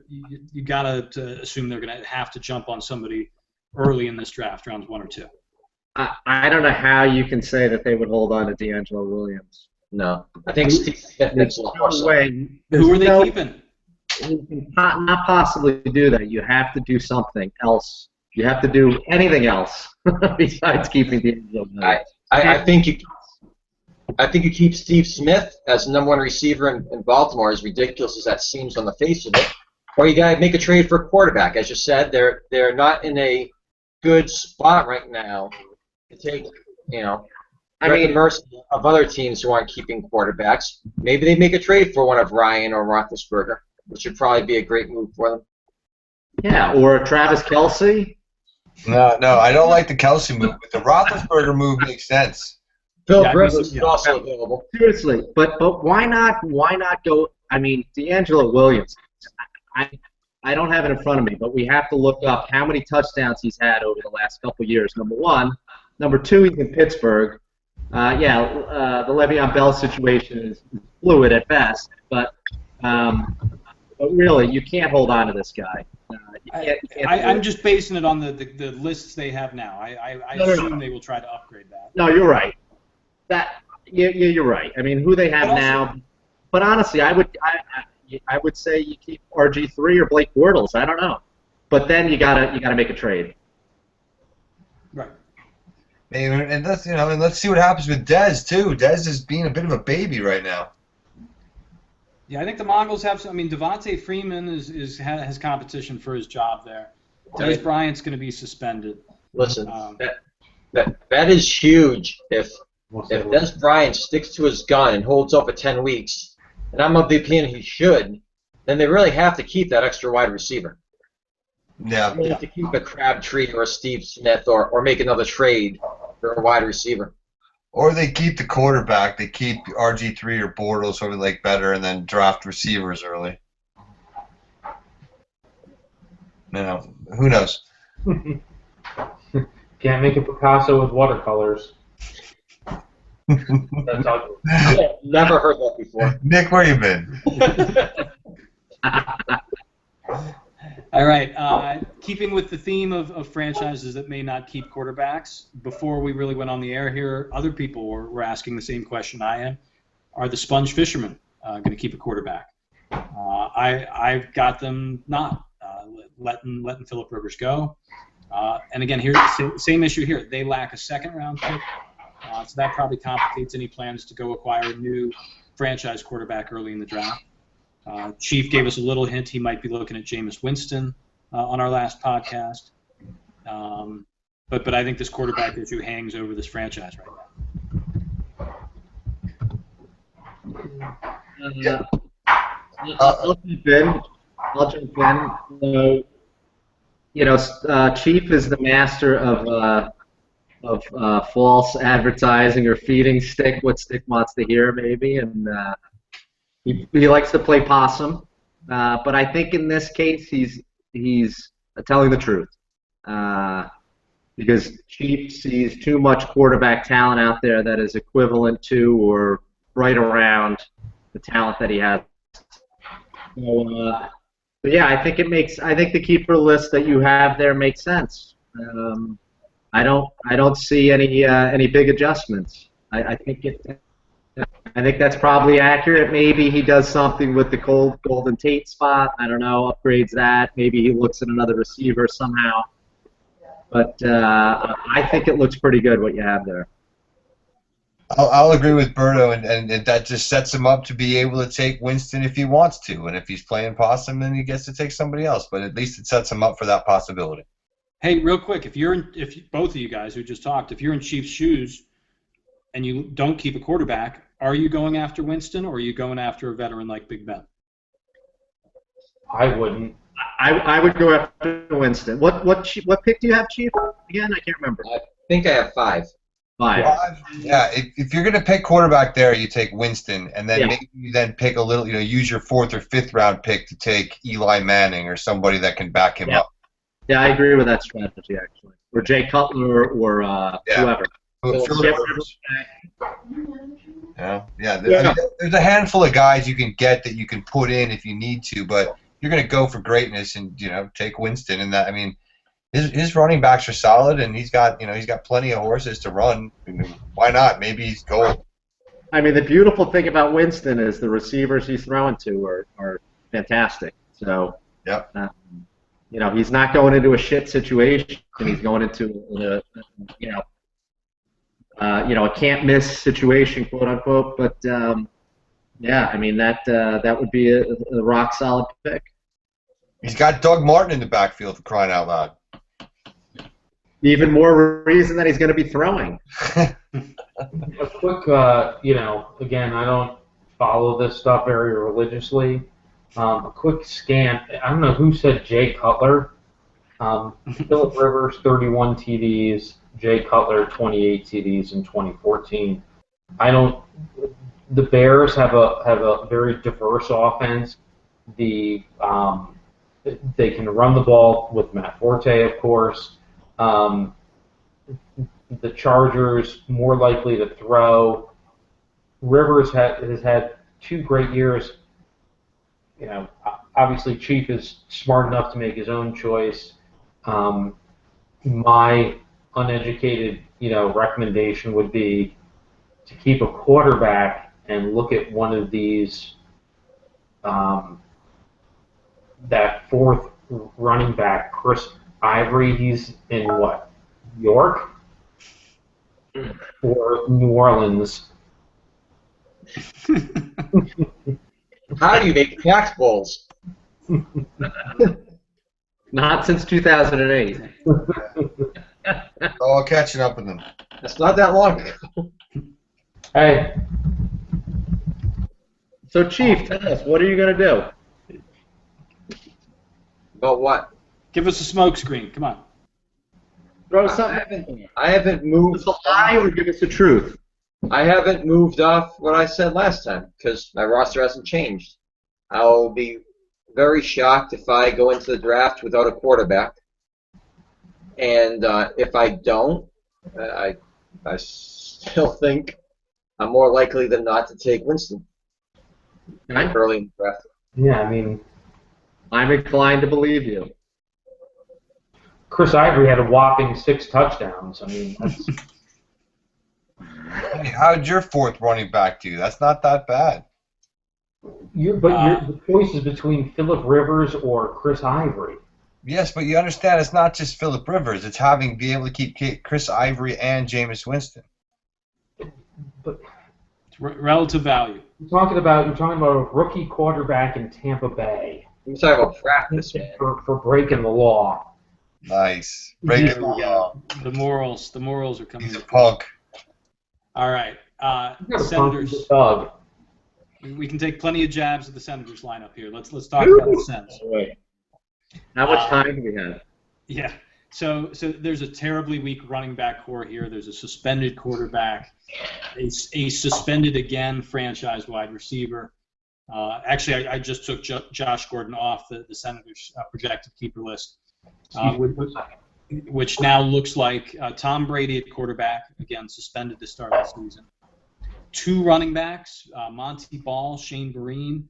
you got to assume they're going to have to jump on somebody early in this draft, rounds 1 or 2. I don't know how you can say that they would hold on to D'Angelo Williams. No, I think Steve Smith makes a lot more sense. Who are they keeping? You can not possibly do that. You have to do something else. You have to do anything else besides keeping D'Angelo Williams. I think you keep Steve Smith as number 1 receiver in Baltimore, as ridiculous as that seems on the face of it. Or you got to make a trade for a quarterback. As you said, they're not in a good spot right now to take, at the mercy of other teams who aren't keeping quarterbacks. Maybe they make a trade for one of Ryan or Roethlisberger, which would probably be a great move for them. Yeah, or Travis Kelce. No, I don't like the Kelce move, but the Roethlisberger move makes sense. Phil Rivers is also available. Seriously, but why not go? I mean, D'Angelo Williams. I don't have it in front of me, but we have to look up how many touchdowns he's had over the last couple of years. Number 1, number 2, he's in Pittsburgh. The Le'Veon Bell situation is fluid at best, but really, you can't hold on to this guy. I'm just basing it on the lists they have now. I assume they will try to upgrade that. No, you're right. You're right. I mean, who they have now. But honestly, I would say you keep RG3 or Blake Bortles. I don't know. But then you gotta make a trade. Right. And let's see what happens with Dez too. Dez is being a bit of a baby right now. Yeah, I think the Mongols have. Devontae Freeman has competition for his job there. Des Bryant's going to be suspended. Listen, that is huge. If Des Bryant sticks to his gun and holds up for 10 weeks, and I'm of the opinion he should, then they really have to keep that extra wide receiver. Yeah. They have to keep a Crabtree or a Steve Smith or make another trade for a wide receiver. Or they keep the quarterback. They keep RG3 or Bortles, whoever they like better, and then draft receivers early. Who knows? Can't make a Picasso with watercolors. That's ugly. Never heard that before. Nick, where you been? All right. Keeping with the theme of franchises that may not keep quarterbacks, before we really went on the air here, other people were asking the same question I am. Are the sponge fishermen going to keep a quarterback? I've got them not letting Phillip Rivers go. And again, here's the same issue here. They lack a second-round pick, so that probably complicates any plans to go acquire a new franchise quarterback early in the draft. Chief gave us a little hint he might be looking at Jameis Winston on our last podcast. But I think this quarterback issue hangs over this franchise right now. I'll jump in. Chief is the master of false advertising or feeding Stick what Stick wants to hear, maybe, and he likes to play possum. But I think in this case he's telling the truth, because Chief sees too much quarterback talent out there that is equivalent to or right around the talent that he has. So yeah, I think the keeper list that you have there makes sense. I don't see any big adjustments. I think that's probably accurate. Maybe he does something with the Golden Tate spot. I don't know, upgrades that. Maybe he looks at another receiver somehow. But I think it looks pretty good what you have there. I'll agree with Berto, and that just sets him up to be able to take Winston if he wants to, and if he's playing possum, then he gets to take somebody else. But at least it sets him up for that possibility. Hey, real quick, if both of you guys who just talked, if you're in Chief's shoes and you don't keep a quarterback, are you going after Winston or are you going after a veteran like Big Ben? I wouldn't. I would go after Winston. What pick do you have, Chief? Again, I can't remember. I think I have 5. 5. Yeah, if you're going to pick quarterback there, you take Winston, and then Yeah. maybe you then pick a little, use your 4th or 5th round pick to take Eli Manning or somebody that can back him up. Yeah, I agree with that strategy, actually. Or Jay Cutler or whoever. Phillip Rivers. Yeah. I mean, there's a handful of guys you can get that you can put in if you need to, but you're going to go for greatness and take Winston. And that, I mean, his running backs are solid, and he's got plenty of horses to run. I mean, why not? Maybe he's gold. I mean, the beautiful thing about Winston is the receivers he's throwing to are fantastic. So, yep. He's not going into a shit situation. He's going into a can't miss situation, quote unquote. But yeah, I mean that would be a rock solid pick. He's got Doug Martin in the backfield, for crying out loud. Even more reason that he's going to be throwing. A quick, again, I don't follow this stuff very religiously. A quick scan. I don't know who said Jay Cutler. Phillip Rivers, 31 TDs. Jay Cutler, 28 TDs in 2014. The Bears have a very diverse offense. They can run the ball with Matt Forte, of course. The Chargers more likely to throw. Rivers has had 2 great years. Obviously Chief is smart enough to make his own choice. My uneducated, recommendation would be to keep a quarterback and look at one of these, that 4th running back, Chris Ivory. He's in what, York or New Orleans? How do you make tax bowls? Not since 2008. All catching up with them. That's not that long ago. Hey, So, Chief, tell us, what are you going to do? But what? Give us a smoke screen. Come on. Throw something. I haven't Give moved. us a lie or give us the truth. I haven't moved off what I said last time because my roster hasn't changed. I'll be very shocked if I go into the draft without a quarterback. And if I don't, I still think I'm more likely than not to take Winston Okay. early in the draft. Yeah, I mean, I'm inclined to believe you. Chris Ivory had a whopping 6 touchdowns. I mean, that's I mean, how'd your fourth running back do? That's not that bad. the choice is between Phillip Rivers or Chris Ivory. Yes, but you understand it's not just Phillip Rivers. It's be able to keep Chris Ivory and Jameis Winston. But It's relative value. you're talking about a rookie quarterback in Tampa Bay We're talking about practice, man. for breaking the law. Nice. Breaking the Yeah, law. the morals are coming. He's a punk. All right, You got a Senators. funky thug. We can take plenty of jabs at the Senators lineup here. Let's talk about the Sens. How much time do we have? Yeah. So there's a terribly weak running back core here. There's a suspended quarterback, a suspended again franchise wide receiver. Actually, I just took Josh Gordon off the Senators' projected keeper list, which now looks like Tom Brady at quarterback, again suspended to start the season. 2 running backs, Monty Ball, Shane Vereen,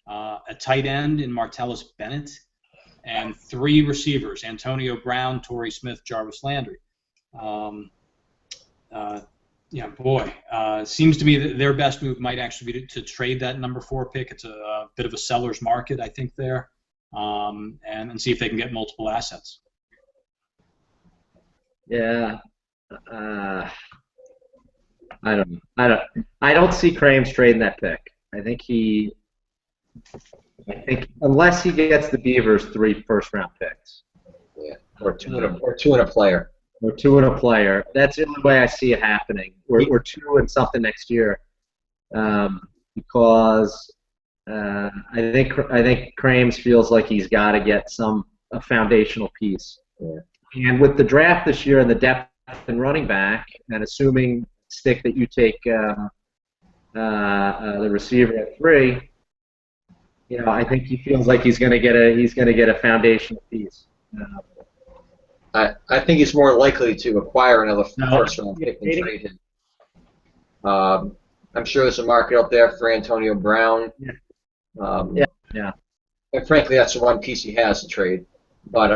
a tight end in Martellus Bennett, and 3 receivers, Antonio Brown, Torrey Smith, Jarvis Landry. Seems to me that their best move might actually be to trade that number 4 pick. It's a bit of a seller's market, I think, there, and see if they can get multiple assets. Yeah. I don't see Krames trading that pick. I think unless he gets the Beavers 3 first-round picks. Yeah. Or two and a player. Or 2 and a player. That's the only way I see it happening. Or 2 and something next year. Because I think Krames feels like he's got to get a foundational piece. Yeah. And with the draft this year and the depth in running back, and assuming Stick that you take the receiver at 3, I think he feels like he's going to get a foundational piece. I think he's more likely to acquire another first-round pick than trade him. I'm sure there's a market out there for Antonio Brown. Yeah. And frankly, that's the one piece he has to trade. But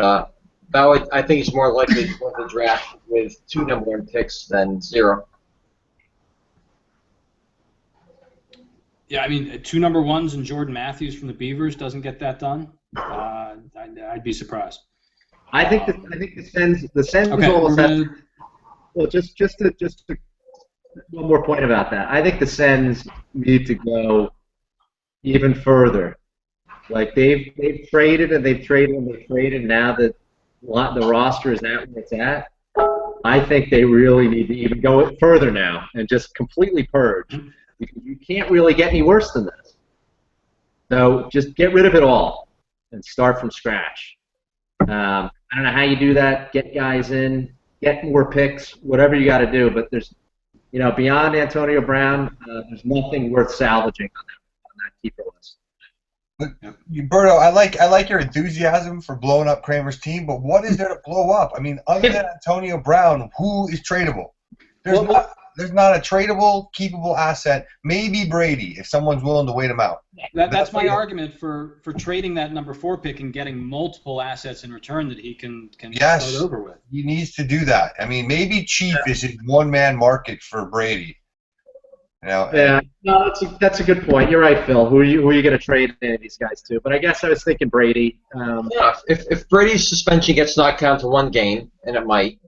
I think he's more likely to win the draft with 2 number 1 picks than 0. Yeah, I mean, 2 number 1s and Jordan Matthews from the Beavers doesn't get that done. I'd be surprised. I think the Sens Okay, almost have. Well, just one more point about that. I think the Sens need to go even further. Like they've traded and they've traded and they've traded. Now that the roster is at where it's at, I think they really need to even go further now and just completely purge. Because you can't really get any worse than this. So just get rid of it all and start from scratch. I don't know how you do that. Get guys in, get more picks, whatever you got to do. But there's, beyond Antonio Brown, there's nothing worth salvaging on that keeper list. But, Berto, I like your enthusiasm for blowing up Kramer's team, but what is there to blow up? I mean, other than Antonio Brown, who is tradable? There's not a tradable, keepable asset. Maybe Brady, if someone's willing to wait him out. That's my argument for trading that number 4 pick and getting multiple assets in return that he can start over with. He needs to do that. I mean, maybe Chief is his one-man market for Brady. Yeah, no, that's a good point. You're right, Phil. Who are you going to trade any of these guys to? But I guess I was thinking Brady. If Brady's suspension gets knocked down to 1 game, and it might,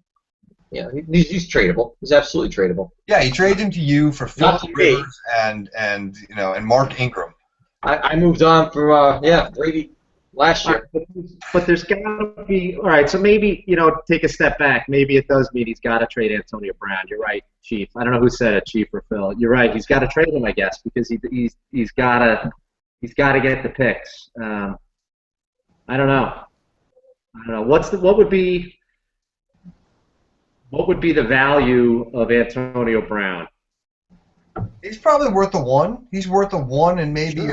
he's tradable. He's absolutely tradable. Yeah, he trades him to you for Phillip Rivers and Mark Ingram. I moved on from Brady last year. But there's got to be all right. So maybe take a step back. Maybe it does mean he's got to trade Antonio Brown. You're right, Chief. I don't know who said it, Chief or Phil. You're right. He's got to trade him, I guess, because he's got to get the picks. I don't know. What would be the value of Antonio Brown? He's probably worth a 1. He's worth a 1 and maybe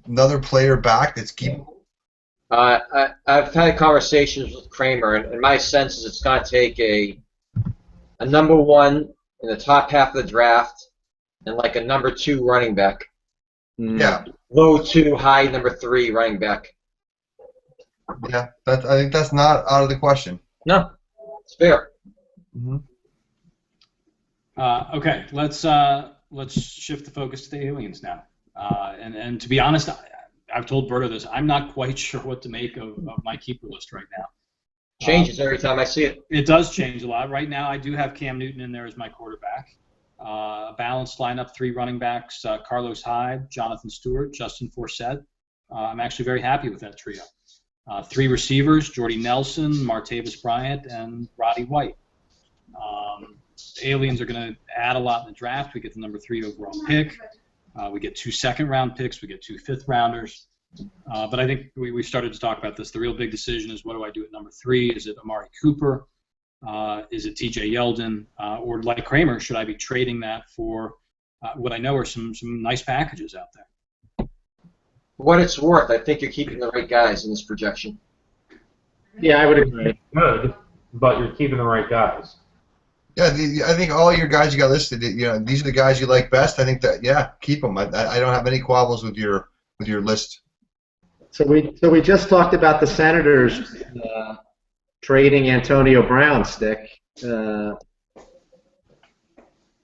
another player back that's keepable. I've had conversations with Kramer, and my sense is it's going to take a number 1 in the top half of the draft and like a number 2 running back. Yeah, Low 2, high number 3 running back. yeah. I think that's not out of the question. No, it's fair. Mm-hmm. Okay, let's shift the focus to the aliens now. And to be honest, I've told Berto this. I'm not quite sure what to make of my keeper list right now. Changes every time I see it. It does change a lot. Right now, I do have Cam Newton in there as my quarterback. A balanced lineup, 3 running backs: Carlos Hyde, Jonathan Stewart, Justin Forsett. I'm actually very happy with that trio. 3 receivers: Jordy Nelson, Martavis Bryant, and Roddy White. Aliens are going to add a lot in the draft. We get the number 3 overall pick. We get 2 second-round picks. We get 2 fifth-rounders. But I think we started to talk about this. The real big decision is, what do I do at number 3? Is it Amari Cooper? Is it T.J. Yeldon? Or like Kramer, should I be trading that for what I know are some nice packages out there? For what it's worth, I think you're keeping the right guys in this projection. Yeah, I would agree. Good, but you're keeping the right guys. Yeah, I think all your guys you got listed, these are the guys you like best. I think that, yeah, keep them. I don't have any quabbles with your list. So we just talked about the Senators trading Antonio Brown, Stick. Being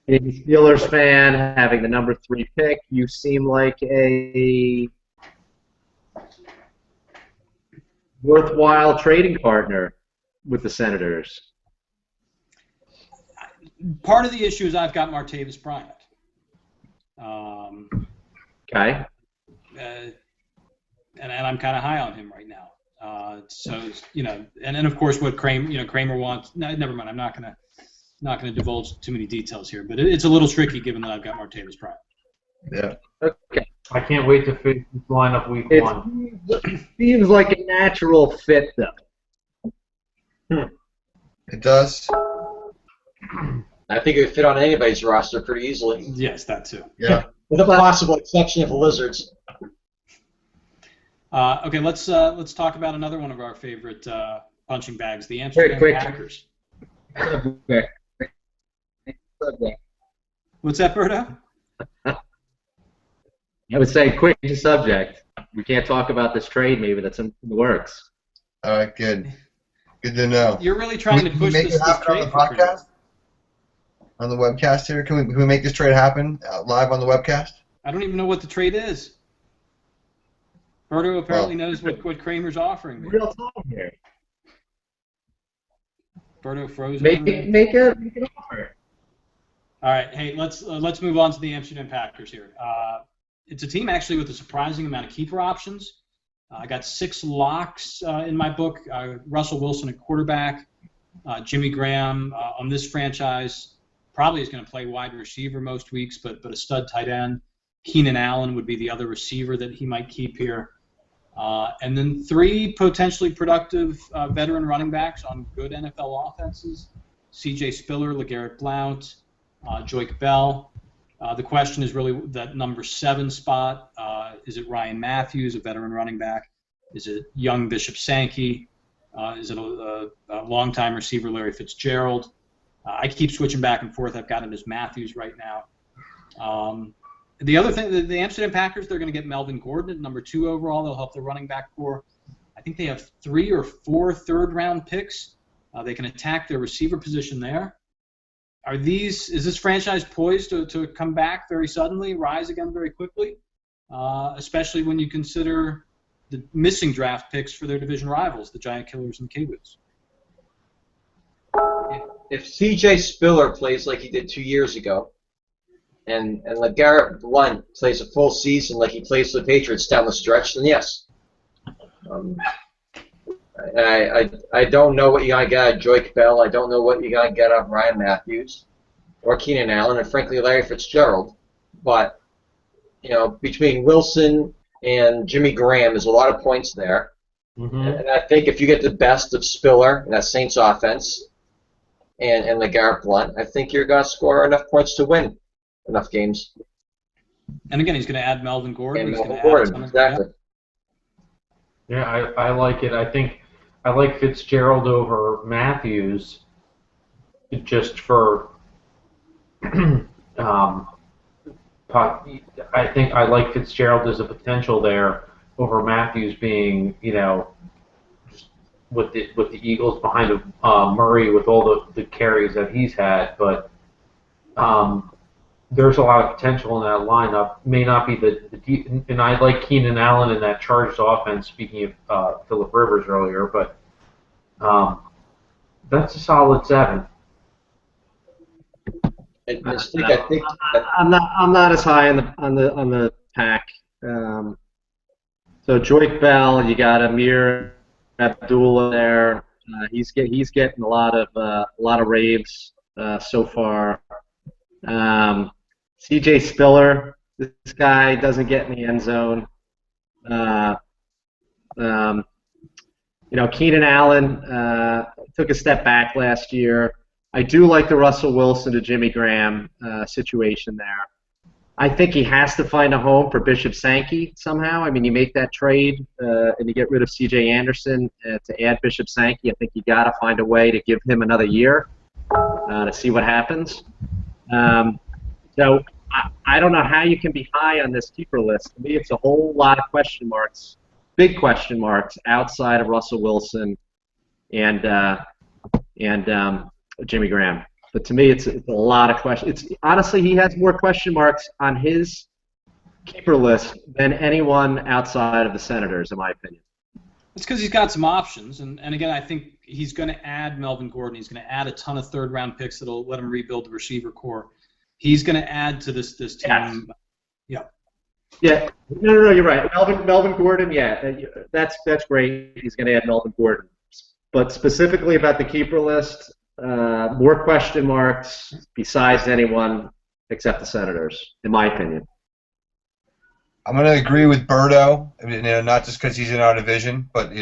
a Steelers fan, having the number 3 pick, you seem like a worthwhile trading partner with the Senators. Part of the issue is I've got Martavis Bryant. Okay. And I'm kind of high on him right now. And then of course what Kramer wants. No, never mind. I'm not gonna divulge too many details here, but it's a little tricky given that I've got Martavis Bryant. Yeah. Okay. I can't wait to face this lineup week 1. It seems like a natural fit, though. It does. I think it would fit on anybody's roster pretty easily. Yes, that too. Yeah. With the possible exception of the Lizards. Okay, let's talk about another one of our favorite punching bags, the Amsterdam Quick. Packers. Okay. What's that, Berto? I would say quick subject. We can't talk about this trade maybe that's in the works. All right, good. Good to know. You're really trying to Can we push make this it happen trade on the for Kramer. podcast? On the webcast here? Can we make this trade happen live on the webcast? I don't even know what the trade is. Berto apparently knows what Kramer's offering me. Real time here. Berto frozen. Make an offer. All right, hey, let's move on to the Amsterdam Packers here. It's a team actually with a surprising amount of keeper options. I got 6 locks in my book. Russell Wilson at quarterback. Jimmy Graham on this franchise probably is going to play wide receiver most weeks, but a stud tight end. Keenan Allen would be the other receiver that he might keep here. And then 3 potentially productive veteran running backs on good NFL offenses. C.J. Spiller, LeGarrette Blount, Joique Bell. The question is really that number 7 spot. Is it Ryan Matthews, a veteran running back? Is it young Bishop Sankey? Is it a longtime receiver, Larry Fitzgerald? I keep switching back and forth. I've got it as Matthews right now. The other thing, the Amsterdam Packers, they're going to get Melvin Gordon at number 2 overall. They'll help their running back core. I think they have 3 or 4 third-round picks. They can attack their receiver position there. Is this franchise poised to come back very suddenly, rise again very quickly, especially when you consider the missing draft picks for their division rivals, the Giant Killers and Kiwis? If C.J. Spiller plays like he did 2 years ago, and LeGarrette Blount plays a full season like he plays for the Patriots down the stretch, then yes. I don't know what you're going to get out of Joique Bell. I don't know what you're going to get out of Ryan Matthews or Keenan Allen, and frankly Larry Fitzgerald. But, between Wilson and Jimmy Graham, there's a lot of points there. Mm-hmm. And I think if you get the best of Spiller in that Saints offense and LeGarrette Blount, I think you're going to score enough points to win enough games. And again, he's going to add Melvin Gordon. And He's Melvin going to Gordon, exactly. Yeah, I like it. I think I like Fitzgerald over Matthews just for I think I like Fitzgerald as a potential there over Matthews being, just with the Eagles behind Murray with all the carries that he's had, but there's a lot of potential in that lineup. May not be and I like Keenan Allen in that Chargers offense. Speaking of Phillip Rivers earlier, but that's a solid 7. And Stick, I think I'm not as high on the pack. So Joik Bell, you got Amir Abdullah there. He's getting a lot of raves so far. C.J. Spiller, this guy doesn't get in the end zone. Keenan Allen took a step back last year. I do like the Russell Wilson to Jimmy Graham situation there. I think he has to find a home for Bishop Sankey somehow. I mean, you make that trade and you get rid of C.J. Anderson to add Bishop Sankey. I think you got to find a way to give him another year to see what happens. So I don't know how you can be high on this keeper list. To me, it's a whole lot of question marks, big question marks outside of Russell Wilson and Jimmy Graham. But to me, it's a lot of questions. Honestly, he has more question marks on his keeper list than anyone outside of the Senators, in my opinion. It's because he's got some options, and again, I think he's going to add Melvin Gordon. He's going to add a ton of third-round picks that'll let him rebuild the receiver core. He's going to add to this team. Yes. Yeah. No, you're right. Melvin Gordon, yeah, that's great. He's going to add Melvin Gordon. But specifically about the keeper list, more question marks besides anyone except the Senators, in my opinion. I'm going to agree with Berto, not just because he's in our division, but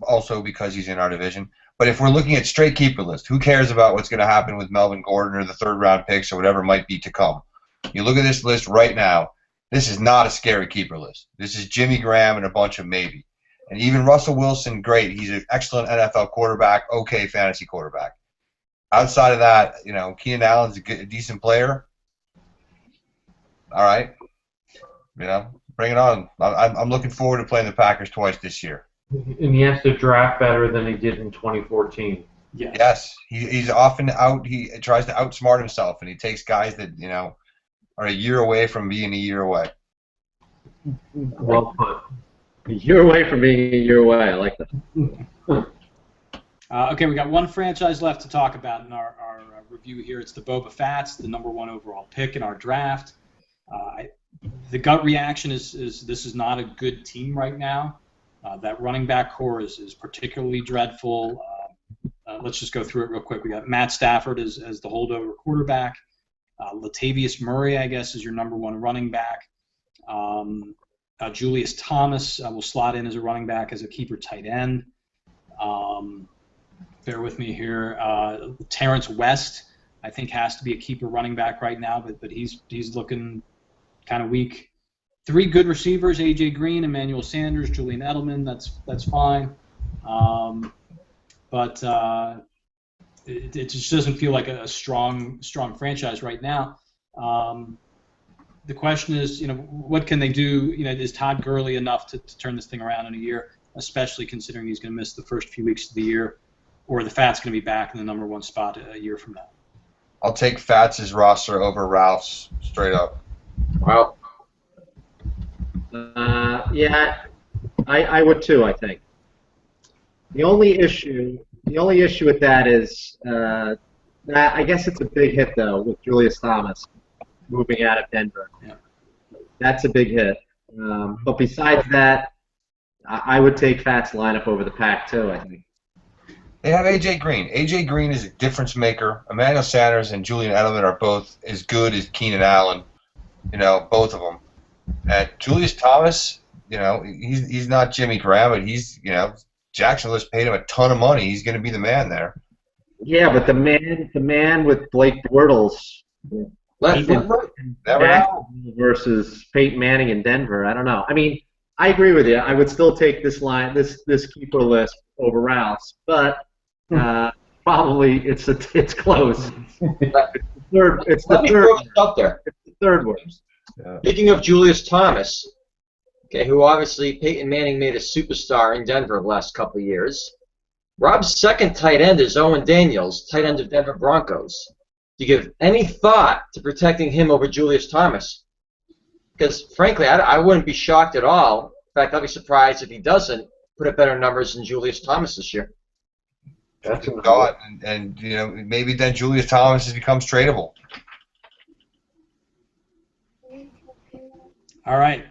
also because he's in our division. But if we're looking at straight keeper list, who cares about what's going to happen with Melvin Gordon or the third-round picks or whatever might be to come? You look at this list right now, this is not a scary keeper list. This is Jimmy Graham and a bunch of maybe. And even Russell Wilson, great. He's an excellent NFL quarterback, okay fantasy quarterback. Outside of that, Keenan Allen's a decent player. All right. Bring it on. I'm looking forward to playing the Packers twice this year. And he has to draft better than he did in 2014. Yes. He's often out. He tries to outsmart himself, and he takes guys that are a year away from being a year away. Well put. A year away from being a year away. I like that. Okay, we got one franchise left to talk about in our review here. It's the Boba Fats, the #1 overall pick in our draft. The gut reaction is this is not a good team right now. That running back core is particularly dreadful. Let's just go through it real quick. We got Matt Stafford as the holdover quarterback. Latavius Murray, I guess, is your #1 running back. Julius Thomas will slot in as a running back as a keeper tight end. Bear with me here. Terrence West, I think, has to be a keeper running back right now, but he's looking kind of weak. 3 good receivers: A.J. Green, Emmanuel Sanders, Julian Edelman. That's fine. But it just doesn't feel like a strong franchise right now. The question is, what can they do? Is Todd Gurley enough to turn this thing around in a year, especially considering he's going to miss the first few weeks of the year, or the Fat's going to be back in the #1 spot a year from now? I'll take Fats' roster over Ralph's, straight up. Wow. Yeah, I would too. I think the only issue with that is I guess it's a big hit though with Julius Thomas moving out of Denver. Yeah. That's a big hit. But besides that, I would take Fats lineup over the pack too. I think. They have A.J. Green. A.J. Green is a difference maker. Emmanuel Sanders and Julian Edelman are both as good as Keenan Allen. Both of them. And Julius Thomas, he's not Jimmy Graham, but he's, Jacksonville has paid him a ton of money. He's going to be the man there. Yeah, but the man with Blake Bortles versus Peyton Manning in Denver. I don't know. I mean, I agree with you. I would still take this keeper list over Ralph's, but probably it's close. It's the third Up there. worst. Yeah. Speaking of Julius Thomas, okay, who obviously Peyton Manning made a superstar in Denver the last couple of years. Rob's second tight end is Owen Daniels, tight end of Denver Broncos. Do you give any thought to protecting him over Julius Thomas? Because, frankly, I wouldn't be shocked at all. In fact, I'll be surprised if he doesn't put up better numbers than Julius Thomas this year. That's a good thought, and you know, maybe then Julius Thomas becomes tradable. All right.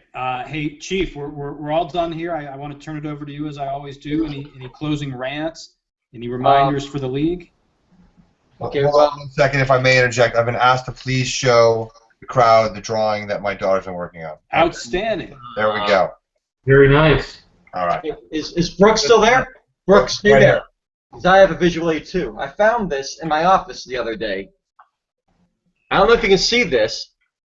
Hey, Chief, we're all done here. I want to turn it over to you as I always do. Any closing rants? Any reminders for the league? Okay, Hold on 1 second, if I may interject. I've been asked to please show the crowd the drawing that my daughter's been working on. Outstanding. There we go. Very nice. All right. Is Brooks still there? Brooks, stay Right there. here. 'Cause I have a visual aid too. I found this in my office the other day. I don't know if you can see this.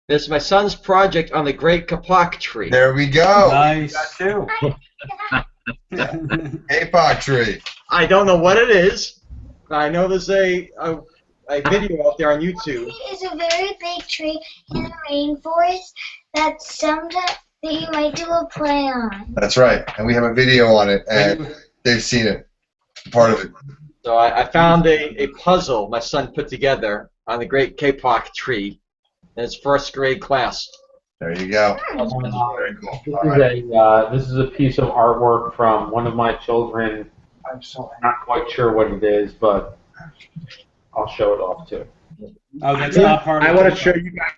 This is my son's project on the great kapok tree. There we go. Nice. Too. Kapok tree. I don't know what it is. I know there's a video out there on YouTube. It's a very big tree in the rainforest that sometimes that you might do a play on. That's right, and we have a video on it, and they've seen it. Part of it. So I found a puzzle my son put together on the great kapok tree in his first grade class. There you go. Very cool. This is a piece of artwork from one of my children. I'm not quite sure what it is, but I'll show it off too. Oh, that's not part of I it. want to show you guys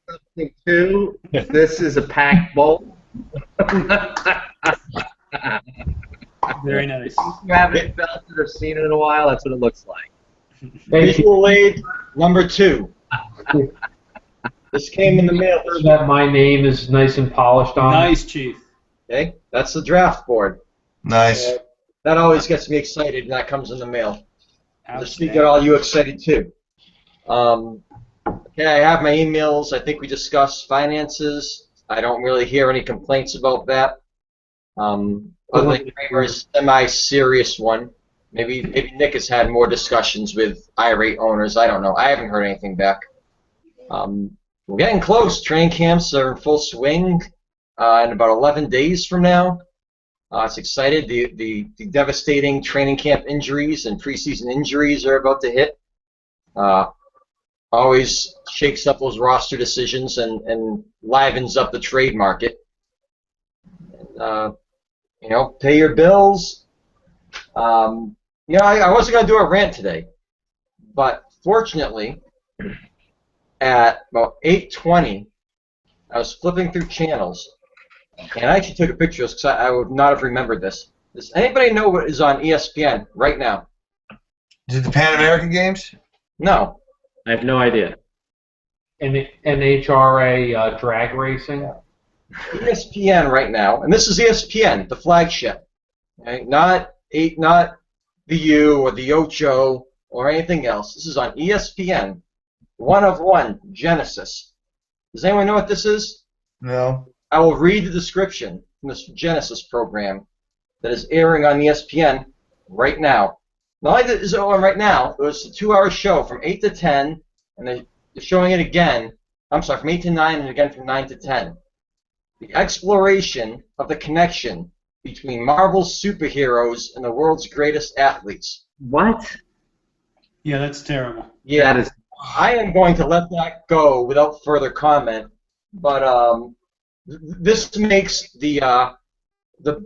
something too. This is a packed bowl. Very nice. If you haven't felt it or seen it in a while, that's what it looks like. Thank you. Visual aid number 2. This came in the mail. That my name is nice and polished on. Nice, Chief. Okay, that's the draft board. Nice. That always gets me excited when that comes in the mail. Just to Outstanding. get all you excited too. Okay, I have my emails. I think we discussed finances. I don't really hear any complaints about that. Other than Kramer's semi-serious one. Maybe Nick has had more discussions with irate owners. I don't know. I haven't heard anything back. We're getting close. Training camps are in full swing in about 11 days from now. It's excited. The devastating training camp injuries and preseason injuries are about to hit. Always shakes up those roster decisions and livens up the trade market. You know, pay your bills. You know, I wasn't going to do a rant today, but fortunately, at about 8:20, I was flipping through channels, and I actually took a picture of this because I would not have remembered this. Does anybody know what is on ESPN right now? Is it the Pan American Games? No. I have no idea. NHRA drag racing. ESPN right now, and this is ESPN, the flagship, okay? Not the U or the Ocho or anything else. This is on ESPN. 1 of 1, Genesis. Does anyone know what this is? No. I will read the description from this Genesis program that is airing on ESPN right now. Not only is it on right now, it was a 2-hour show from 8 to 10, and they're showing it again. I'm sorry, from 8 to 9 and again from 9 to 10. The exploration of the connection between Marvel's superheroes and the world's greatest athletes. What? Yeah, that's terrible. Yeah, That is. I am going to let that go without further comment, but this makes the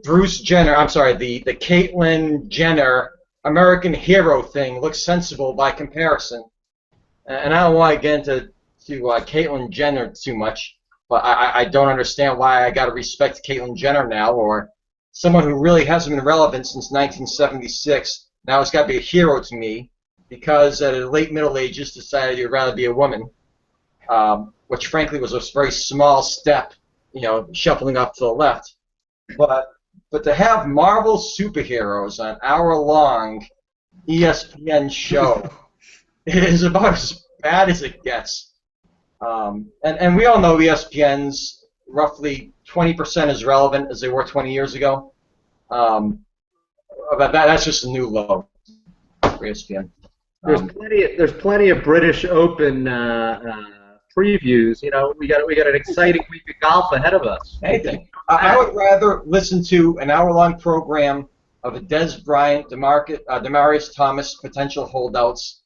Bruce Jenner, I'm sorry, the Caitlyn Jenner American hero thing look sensible by comparison. And I don't want to get into Caitlyn Jenner too much, but I don't understand why I got to respect Caitlyn Jenner now, or someone who really hasn't been relevant since 1976. Now it's got to be a hero to me because at the late Middle Ages decided you'd rather be a woman, which frankly was a very small step, you know, shuffling up to the left. But to have Marvel superheroes on an hour-long ESPN show is about as bad as it gets. And we all know ESPN's roughly 20% as relevant as they were 20 years ago. But that's just a new low for ESPN. There's plenty of British Open previews. We got an exciting week of golf ahead of us. Anything. I would rather listen to an hour-long program of a Des Bryant, Demaryius Thomas potential holdouts.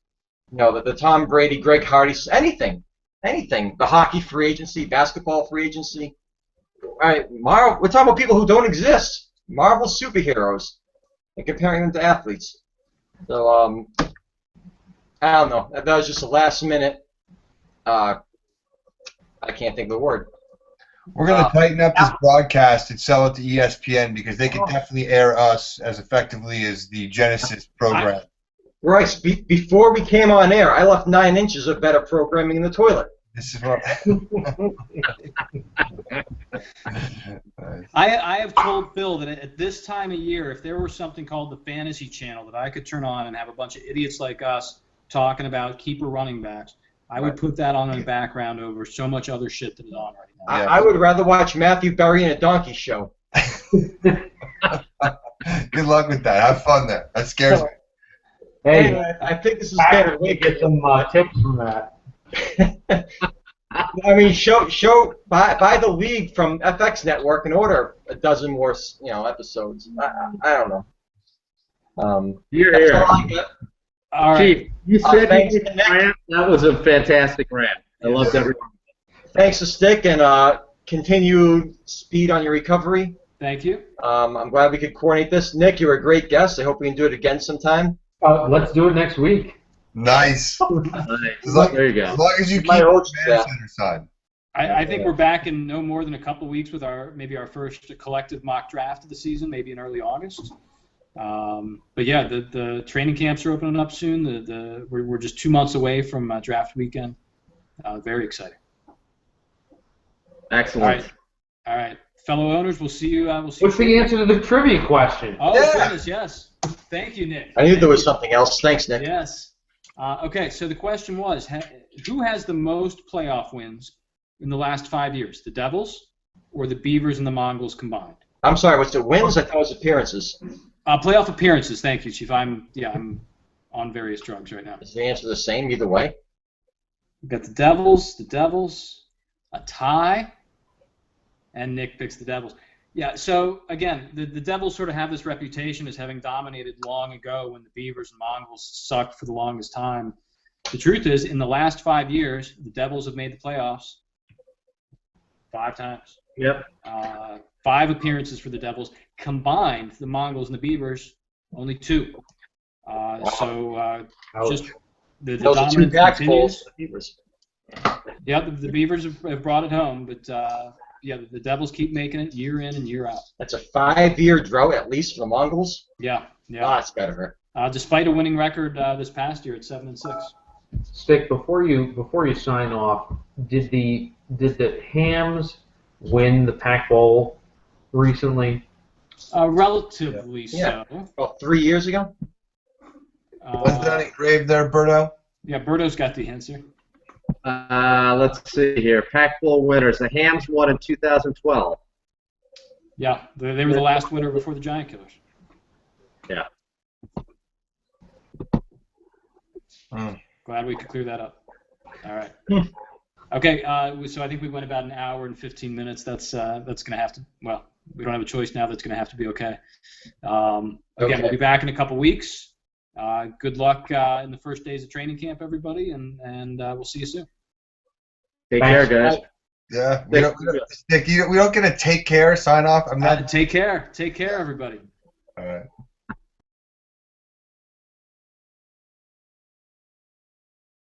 The Tom Brady, Greg Hardy, anything. The hockey free agency, basketball free agency. All right, we're talking about people who don't exist. Marvel superheroes, and comparing them to athletes. So, I don't know. That was just a last minute. I can't think of the word. We're going to tighten up this broadcast and sell it to ESPN because they can definitely air us as effectively as the Genesis program. Right. Before we came on air, I left 9 inches of better programming in the toilet. This is what. I have told Phil that at this time of year, if there were something called the Fantasy Channel that I could turn on and have a bunch of idiots like us talking about keeper running backs, I would put that on in the background over so much other shit that is on right now. Yeah. I would rather watch Matthew Berry in a donkey show. Good luck with that. Have fun there. That scares me. Hey, Anyway, I think this is Pat, better. we get some tips from that. I mean, buy the league from FX Network and order a dozen more, episodes. I don't know. Here, That's here. all I got. All right. Chief, you said thanks, you did Nick. rant. That was a fantastic rant. I loved everyone. Thanks to Stick and continued speed on your recovery. Thank you. I'm glad we could coordinate this. Nick, you were a great guest. I hope we can do it again sometime. Let's do it next week. Nice. Nice. There you go. As long as you keep My the old man staff. center side. I think we're back in no more than a couple of weeks with maybe our first collective mock draft of the season, maybe in early August. But yeah, the training camps are opening up soon. We're just 2 months away from draft weekend. Very exciting. Excellent. All right, fellow owners, we'll see you. What's the answer to the trivia question? Oh Yeah. goodness, yes. Thank you, Nick. I knew there was something else. Thanks, Nick. Yes. Okay, so the question was, who has the most playoff wins in the last 5 years? The Devils or the Beavers and the Mongols combined? I'm sorry, what's the wins? I thought it was appearances. Playoff appearances. Thank you, Chief. I'm on various drugs right now. Is the answer the same either way? We've got the Devils, a tie, and Nick picks the Devils. Yeah, so again, the Devils sort of have this reputation as having dominated long ago when the Beavers and Mongols sucked for the longest time. The truth is, in the last 5 years, the Devils have made the playoffs 5 times. Yep. 5 appearances for the Devils. Combined, the Mongols and the Beavers, only 2. So just the Those are 2 dominance back continues. pulls. The Beavers. Yeah, the Beavers have brought it home, but yeah, the Devils keep making it year in and year out. That's a 5-year drought at least for the Mongols. Yeah. Oh, that's better. Despite a winning record this past year at 7-6. Stick, before you sign off, did the Hams win the Pac Bowl recently? Relatively Yeah. so. About 3 years ago? Was that engraved there, Berto? Yeah, Berto's got the answer. Let's see here. Pac Bowl winners. The Hams won in 2012. Yeah, they were the last winner before the Giant Killers. Yeah. Glad we could clear that up. All right. Okay, so I think we went about an hour and 15 minutes. That's going to have to. Well, we don't have a choice now. That's going to have to be okay. Again, Okay. we'll be back in a couple weeks. Good luck in the first days of training camp, everybody, and we'll see you soon. Take care, guys. Yeah. We don't get a take care sign off. I'm not. Take care. Take care, everybody. All right.